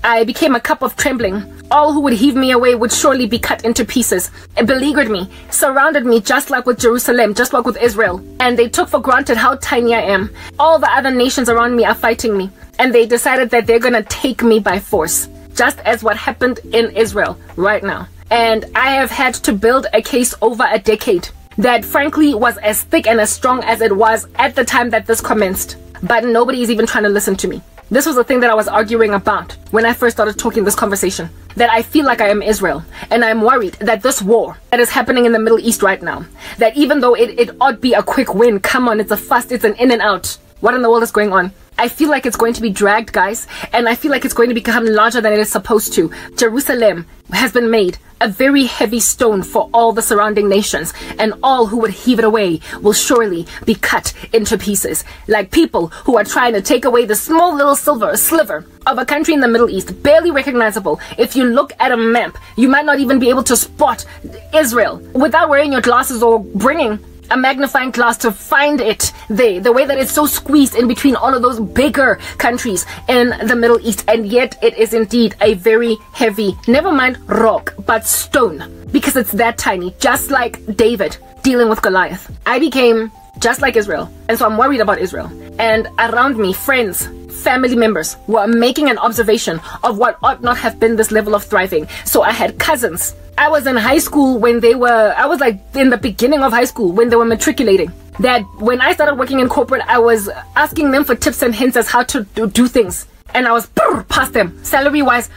I became a cup of trembling. All who would heave me away would surely be cut into pieces. It beleaguered me, surrounded me, just like with Jerusalem, just like with Israel. And they took for granted how tiny I am. All the other nations around me are fighting me. And they decided that they're gonna take me by force. Just as what happened in Israel right now. And I have had to build a case over a decade that frankly was as thick and as strong as it was at the time that this commenced. But nobody is even trying to listen to me. This was the thing that I was arguing about when I first started talking this conversation. That I feel like I am Israel. And I'm worried that this war that is happening in the Middle East right now, that even though it ought be a quick win, come on, it's a fast, it's an in and out. What in the world is going on? I feel like it's going to be dragged, guys, and I feel like it's going to become larger than it is supposed to. Jerusalem has been made a very heavy stone for all the surrounding nations, and all who would heave it away will surely be cut into pieces. Like people who are trying to take away the small little sliver of a country in the Middle East, barely recognizable. If you look at a map, you might not even be able to spot Israel without wearing your glasses or bringing a magnifying glass to find it there, the way that it's so squeezed in between all of those bigger countries in the Middle East. And yet it is indeed a very heavy, never mind rock, but stone, because it's that tiny, just like David dealing with Goliath. I became just like Israel, and so I'm worried about Israel. And around me, friends, family members were making an observation of what ought not have been this level of thriving. So I had cousins. I was in high school when I was like in the beginning of high school when they were matriculating. That when I started working in corporate, I was asking them for tips and hints as how to do things. And I was past them, salary-wise,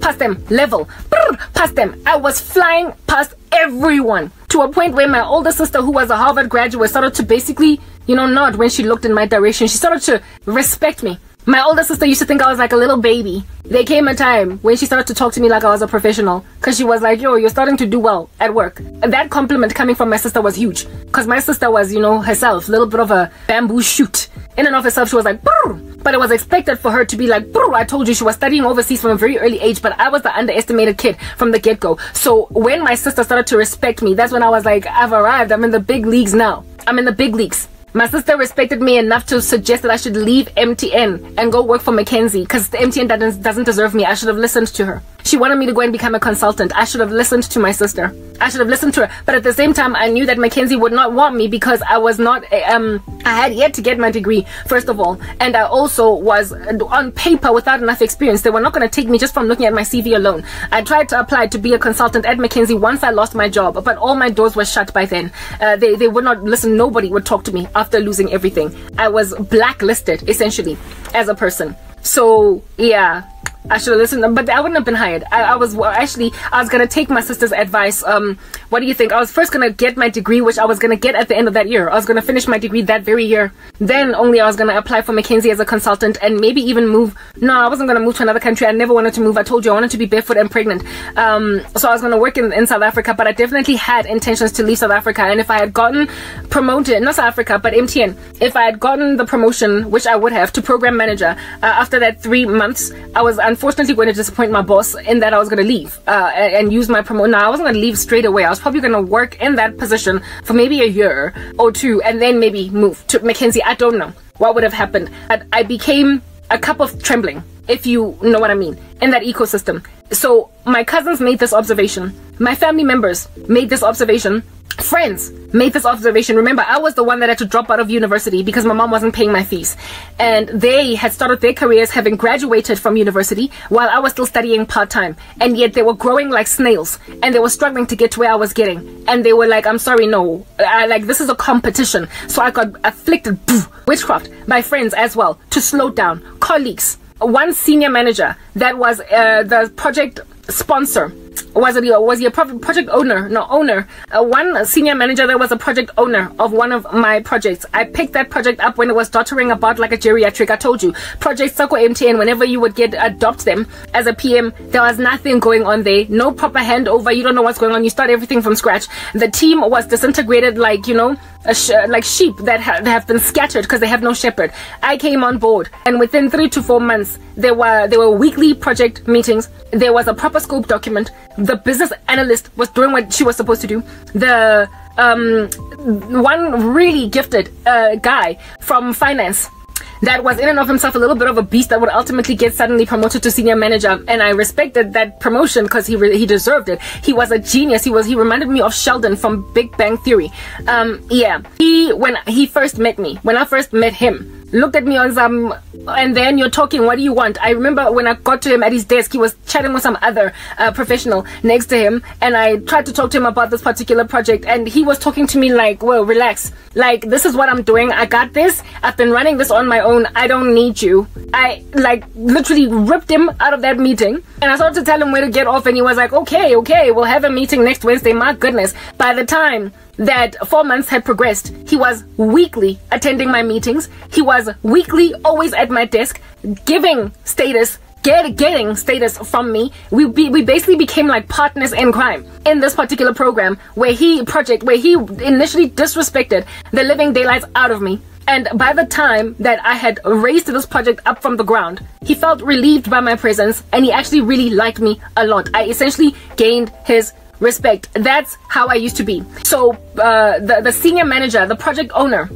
past them, level, past them. I was flying past everyone to a point where my older sister, who was a Harvard graduate, started to basically, nod when she looked in my direction. She started to respect me. My older sister used to think I was like a little baby. There came a time when she started to talk to me like I was a professional, because she was like, yo, you're starting to do well at work. And that compliment coming from my sister was huge, because my sister was, herself, a little bit of a bamboo shoot. In and of herself, she was like, but it was expected for her to be like, I told you. She was studying overseas from a very early age, but I was the underestimated kid from the get-go. So when my sister started to respect me, that's when I was like, I've arrived. I'm in the big leagues now. I'm in the big leagues. My sister respected me enough to suggest that I should leave MTN and go work for McKinsey, because the MTN doesn't deserve me. I should have listened to her. She wanted me to go and become a consultant. I should have listened to my sister. I should have listened to her. But at the same time, I knew that McKinsey would not want me because I was not, I had yet to get my degree, first of all. And I also was on paper without enough experience. They were not going to take me just from looking at my CV alone. I tried to apply to be a consultant at McKinsey once I lost my job, but all my doors were shut by then. They would not listen. Nobody would talk to me after losing everything. I was blacklisted, essentially, as a person. So, yeah. I should have listened, but I wouldn't have been hired. I was gonna take my sister's advice. What do you think? I was first gonna get my degree, which I was gonna get at the end of that year. I was gonna finish my degree that very year. Then only I was gonna apply for McKinsey as a consultant and maybe even move. No, I wasn't gonna move to another country. I never wanted to move. I told you I wanted to be barefoot and pregnant. So I was gonna work in South Africa, but I definitely had intentions to leave South Africa. And if I had gotten promoted, not South Africa, but MTN, if I had gotten the promotion, which I would have, to program manager, after that 3 months, I was unfortunately going to disappoint my boss in that I was going to leave and use my promotion. Now, I wasn't going to leave straight away. I was probably going to work in that position for maybe a year or two and then maybe move to McKinsey. I don't know what would have happened. I became a cup of trembling, if you know what I mean, in that ecosystem. So my cousins made this observation. My family members made this observation. Friends made this observation. Remember, I was the one that had to drop out of university because my mom wasn't paying my fees. And they had started their careers having graduated from university while I was still studying part-time. And yet they were growing like snails. And they were struggling to get to where I was getting. And they were like, I'm sorry, no. This is a competition. So I got afflicted, witchcraft, by friends as well, to slow down. Colleagues. One senior manager that was the project sponsor. Was he a project owner? No, owner. One senior manager that was a project owner of one of my projects. I picked that project up when it was dottering about like a geriatric. I told you, Project Sako MTN, whenever you would adopt them as a PM, there was nothing going on there. No proper handover. You don't know what's going on. You start everything from scratch. The team was disintegrated like, like sheep that have been scattered because they have no shepherd. I came on board, and within 3 to 4 months, there were weekly project meetings. There was a proper scope document. The business analyst was doing what she was supposed to do. The one really gifted guy from finance that was in and of himself a little bit of a beast that would ultimately get suddenly promoted to senior manager, and I respected that promotion because he deserved it. He was a genius. He reminded me of Sheldon from Big Bang Theory. When he first met me, when I first met him, looked at me on some, and then you're talking, what do you want? I remember when I got to him at his desk, he was chatting with some other professional next to him, and I tried to talk to him about this particular project, and he was talking to me like, well, relax, like, this is what I'm doing, I got this, I've been running this on my own, I don't need you. I like literally ripped him out of that meeting, and I started to tell him where to get off, and he was like, okay, we'll have a meeting next Wednesday. My goodness, by the time that 4 months had progressed, he was weekly attending my meetings. He was weekly always at my desk, giving status, getting status from me. We basically became like partners in crime in this particular program where he initially disrespected the living daylights out of me. And by the time that I had raised this project up from the ground, he felt relieved by my presence, and he actually really liked me a lot. I essentially gained his respect. That's how I used to be. So the senior manager, the project owner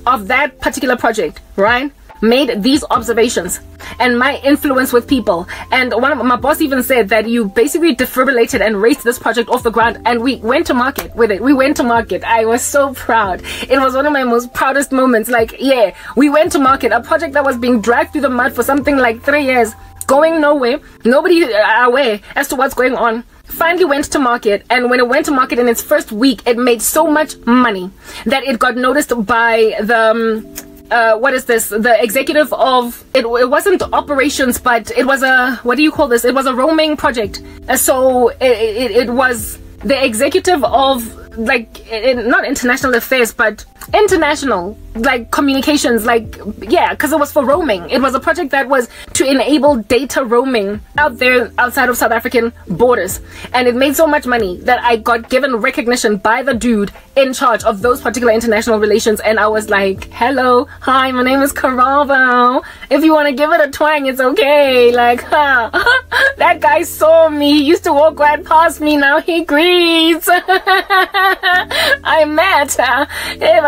of that particular project, right, made these observations and my influence with people, and my boss even said that you basically defibrillated and raised this project off the ground, and we went to market with it. We went to market. I was so proud. It was one of my most proudest moments. Like, yeah, we went to market, a project that was being dragged through the mud for something like 3 years, going nowhere, nobody aware as to what's going on. Finally went to market, and when it went to market in its first week, it made so much money that it got noticed by the the executive of it wasn't operations, but it was a, what do you call this, it was a roaming project. So it was the executive of, like, not international affairs, but international, like, communications, like, yeah, because it was for roaming. It was a project that was to enable data roaming out there outside of South African borders, and it made so much money that I got given recognition by the dude in charge of those particular international relations, and I was like, hello, hi, my name is Karabo, if you want to give it a twang, it's okay. Like, huh, that guy saw me, he used to walk right past me, now he greets. I'm mad.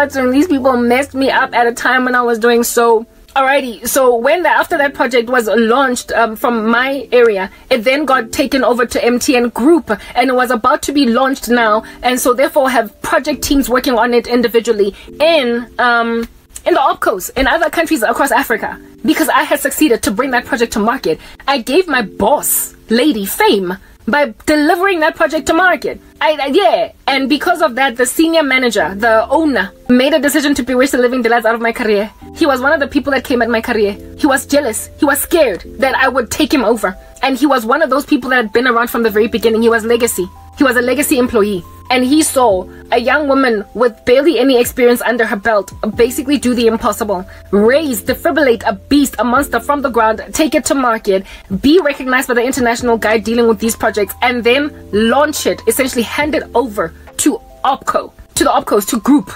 These people messed me up at a time when I was doing so. Alrighty, so after that project was launched from my area, it then got taken over to MTN Group, and it was about to be launched now, and so therefore have project teams working on it individually in the OpCos in other countries across Africa, because I had succeeded to bring that project to market. I gave my boss lady fame by delivering that project to market. Yeah, and because of that, the senior manager, the owner, made a decision to bewitch the living daylights out of my career. He was one of the people that came at my career. He was jealous. He was scared that I would take him over. And he was one of those people that had been around from the very beginning. He was legacy. He was a legacy employee. And he saw a young woman with barely any experience under her belt basically do the impossible. Defibrillate a beast, a monster from the ground, take it to market, be recognized by the international guy dealing with these projects, and then launch it, essentially hand it over to OpCo, to the OpCos, to Group.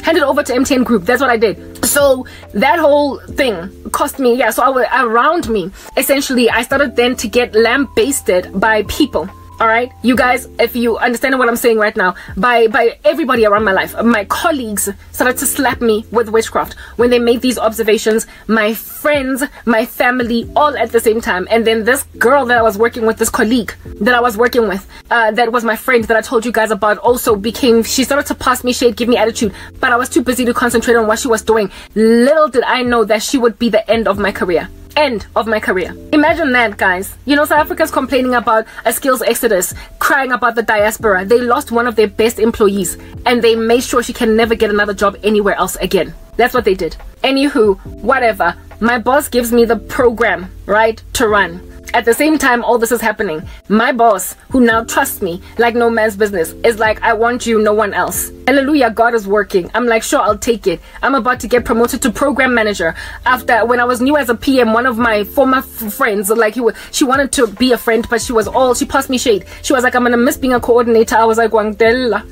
Hand it over to MTN Group. That's what I did. So that whole thing cost me, yeah, so around me, essentially, I started then to get lambasted by people. All right, you guys, if you understand what I'm saying right now, by everybody around my life, my colleagues started to slap me with witchcraft when they made these observations, my friends, my family, all at the same time. And then this girl that I was working with, this colleague that I was working with, that was my friend that I told you guys about, also she started to pass me shade, give me attitude, but I was too busy to concentrate on what she was doing. Little did I know that she would be the end of my career. Imagine that, guys. You know, South Africa's complaining about a skills exodus, crying about the diaspora. They lost one of their best employees, and they made sure she can never get another job anywhere else again. That's what they did. Anywho, whatever. My boss gives me the program, right, to run. At the same time all this is happening, my boss, who now trusts me like no man's business, is like, I want you, no one else. Hallelujah, God is working. I'm like, sure, I'll take it. I'm about to get promoted to program manager. After, when I was new as a PM, one of my former friends, like she wanted to be a friend, but she passed me shade. She was like, I'm gonna miss being a coordinator. I was like, Wandela.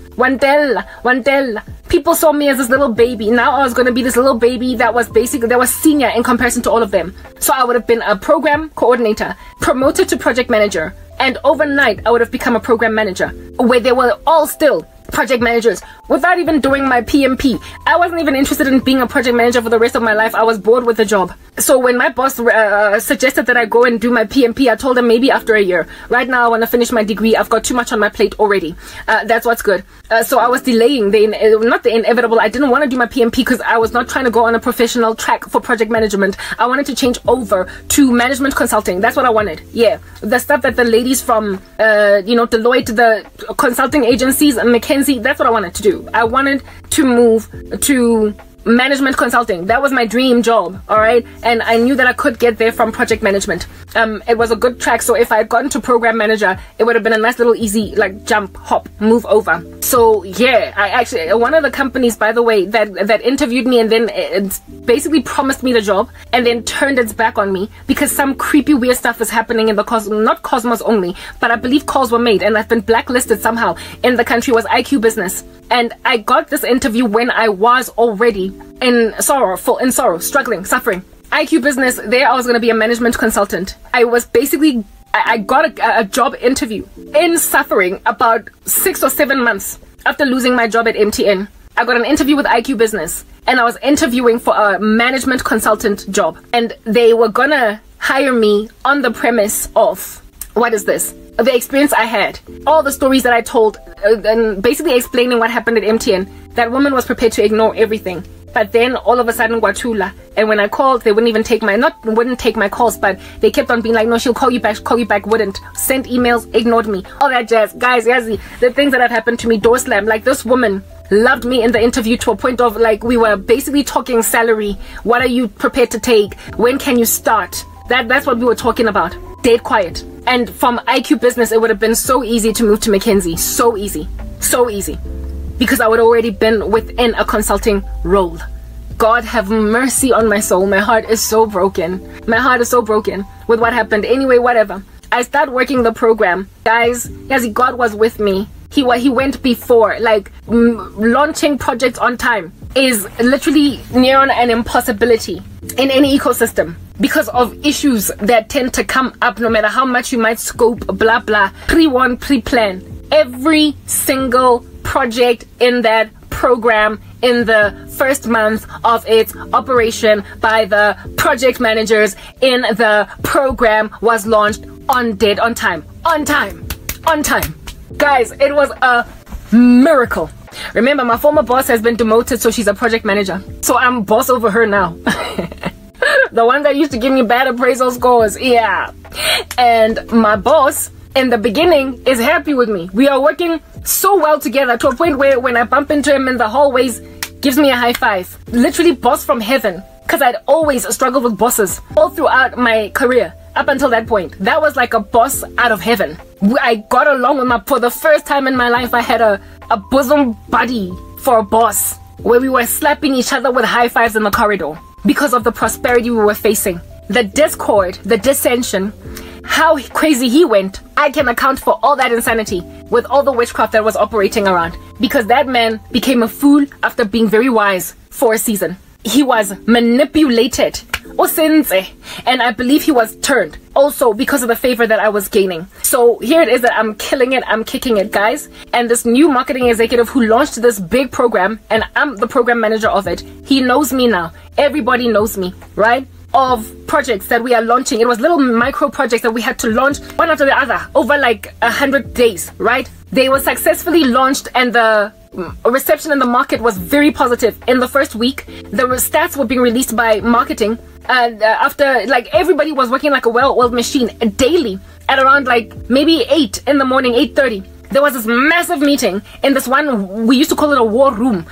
People saw me as this little baby. Now I was gonna be this little baby that was senior in comparison to all of them. So I would have been a program coordinator, promoted to project manager, and overnight I would have become a program manager, where they were all still project managers without even doing my PMP. I wasn't even interested in being a project manager for the rest of my life. I was bored with the job. So when my boss suggested that I go and do my PMP, I told him maybe after a year. Right now I want to finish my degree. I've got too much on my plate already. That's what's good. So I was delaying not the inevitable. I didn't want to do my PMP because I was not trying to go on a professional track for project management. I wanted to change over to management consulting. That's what I wanted. Yeah, the stuff that the ladies from Deloitte, the consulting agencies, and McKinsey, that's what I wanted to do. I wanted to move to management consulting. That was my dream job, all right? And I knew that I could get there from project management. It was a good track. So if I had gotten to program manager, it would have been a nice little easy, like, jump, hop, move over. So yeah, I actually, one of the companies, by the way, that interviewed me and then it basically promised me the job and then turned its back on me because some creepy weird stuff is happening in the not Cosmos only, but I believe calls were made and I've been blacklisted somehow in the country, was IQ Business. And I got this interview when I was already in sorrow, struggling, suffering. IQ Business, there I was going to be a management consultant. I was basically, I got a job interview in suffering about 6 or 7 months after losing my job at MTN. I got an interview with IQ Business and I was interviewing for a management consultant job. And they were going to hire me on the premise of, what is this? The experience I had, all the stories that I told, and basically explaining what happened at MTN. That woman was prepared to ignore everything. But then all of a sudden, Guatula. And when I called, they wouldn't even wouldn't take my calls, but they kept on being like, no, she'll call you back, wouldn't. Sent emails, ignored me. All that jazz. Guys, Yazzie, the things that have happened to me, door slam. Like, this woman loved me in the interview to a point of, like, we were basically talking salary. What are you prepared to take? When can you start? That's what we were talking about. Dead quiet. And from IQ Business, it would have been so easy to move to McKinsey. So easy. Because I would already been within a consulting role. God have mercy on my soul. My heart is so broken. My heart is so broken with what happened. Anyway, whatever. I start working the program. Guys, yes, God was with me. He went before. Like, launching projects on time is literally near on an impossibility in any ecosystem because of issues that tend to come up no matter how much you might scope, blah, blah, pre-warn, pre-plan. Every single project in that program in the first month of its operation by the project managers in the program was launched on time. Guys, it was a miracle. Remember, my former boss has been demoted, so she's a project manager. So I'm boss over her now. The one that used to give me bad appraisal scores. Yeah. And my boss in the beginning is happy with me. We are working so well together to a point where when I bump into him in the hallways, gives me a high five. Literally boss from heaven. Because I'd always struggled with bosses all throughout my career. Up until that point, that was like a boss out of heaven. I got along with for the first time in my life, I had a bosom buddy for a boss, where we were slapping each other with high fives in the corridor because of the prosperity we were facing. The discord, the dissension, how crazy he went. I can account for all that insanity with all the witchcraft that was operating around, because that man became a fool after being very wise for a season. He was manipulated, and I believe he was turned also because of the favor that I was gaining. So here it is that I'm killing it, I'm kicking it, guys. And this new marketing executive who launched this big program, and I'm the program manager of it, he knows me now. Everybody knows me, right? Of projects that we are launching. It was little micro projects that we had to launch one after the other over like 100 days, right? They were successfully launched and the reception in the market was very positive. In the first week, the stats were being released by marketing, and after, like, everybody was working like a well-oiled machine daily at around like maybe 8 in the morning, 8:30. There was this massive meeting in this one, we used to call it a boardroom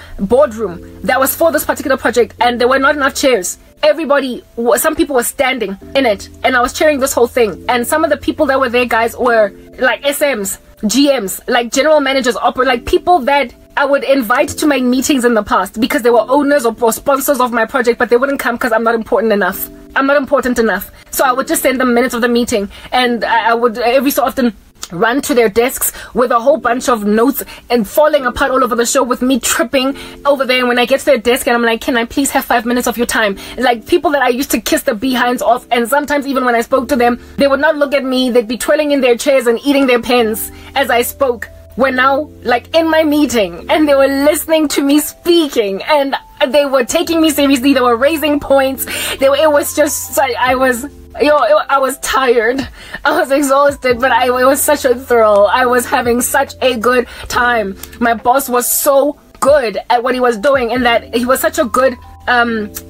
that was for this particular project, and there were not enough chairs. Everybody, some people were standing in it, and I was chairing this whole thing. And some of the people that were there, guys, were like SMs, GMs, like general managers, like people that I would invite to my meetings in the past because they were owners or sponsors of my project, but they wouldn't come because I'm not important enough. I'm not important enough. So I would just send them minutes of the meeting, and I would every so often run to their desks with a whole bunch of notes and falling apart all over the show with me tripping over there. And when I get to their desk and I'm like, can I please have 5 minutes of your time? Like people that I used to kiss the behinds off, and sometimes even when I spoke to them, they would not look at me. They'd be twirling in their chairs and eating their pens as I spoke. Were now like in my meeting, and they were listening to me speaking, and they were taking me seriously. They were raising points. It was just, I was tired. I was exhausted, but it was such a thrill. I was having such a good time. My boss was so good at what he was doing, in that he was such a good,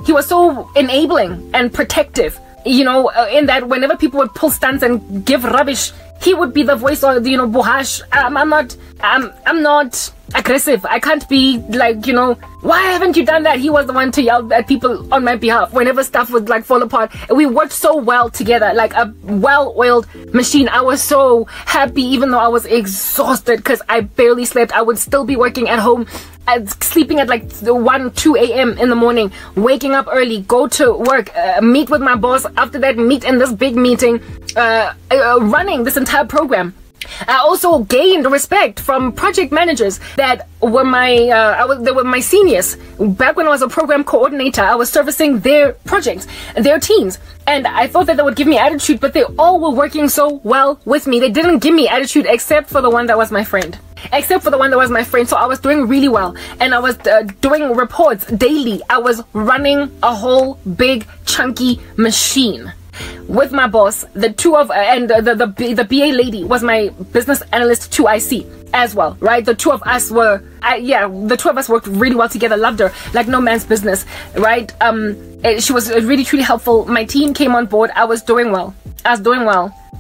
he was so enabling and protective, you know, in that whenever people would pull stunts and give rubbish, he would be the voice of, you know, Bohash. I'm not aggressive. I can't be like, you know, why haven't you done that? He was the one to yell at people on my behalf whenever stuff would like fall apart. We worked so well together, like a well-oiled machine. I was so happy, even though I was exhausted because I barely slept. I would still be working at home, sleeping at like 1-2 a.m. in the morning, waking up early, go to work, meet with my boss, after that meet in this big meeting, running this entire program. I also gained respect from project managers that were they were my seniors. Back when I was a program coordinator, I was servicing their projects, their teams, and I thought that they would give me attitude, but they all were working so well with me. They didn't give me attitude except for the one that was my friend. So I was doing really well, and I was doing reports daily. I was running a whole big chunky machine with my boss. The two of and the BA lady was my business analyst 2IC as well, right? The two of us worked really well together. Loved her like no man's business, right? She was really truly helpful. My team came on board. I was doing well.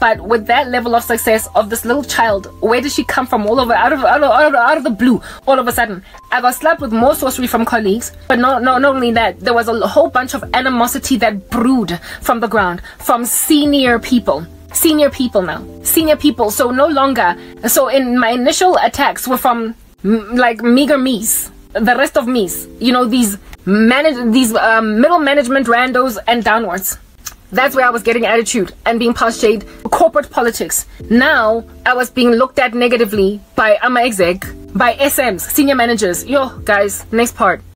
But with that level of success of this little child, where did she come from? All over, out of the blue, all of a sudden, I got slapped with more sorcery from colleagues. But not only that, there was a whole bunch of animosity that brewed from the ground, from senior people. Senior people. So no longer. So in my initial attacks were from like meager me's, the rest of me's. You know, these middle management randos and downwards. That's where I was getting attitude and being passed shade. Corporate politics. Now I was being looked at negatively by AMA exec, by SMs, senior managers. Yo, guys, next part.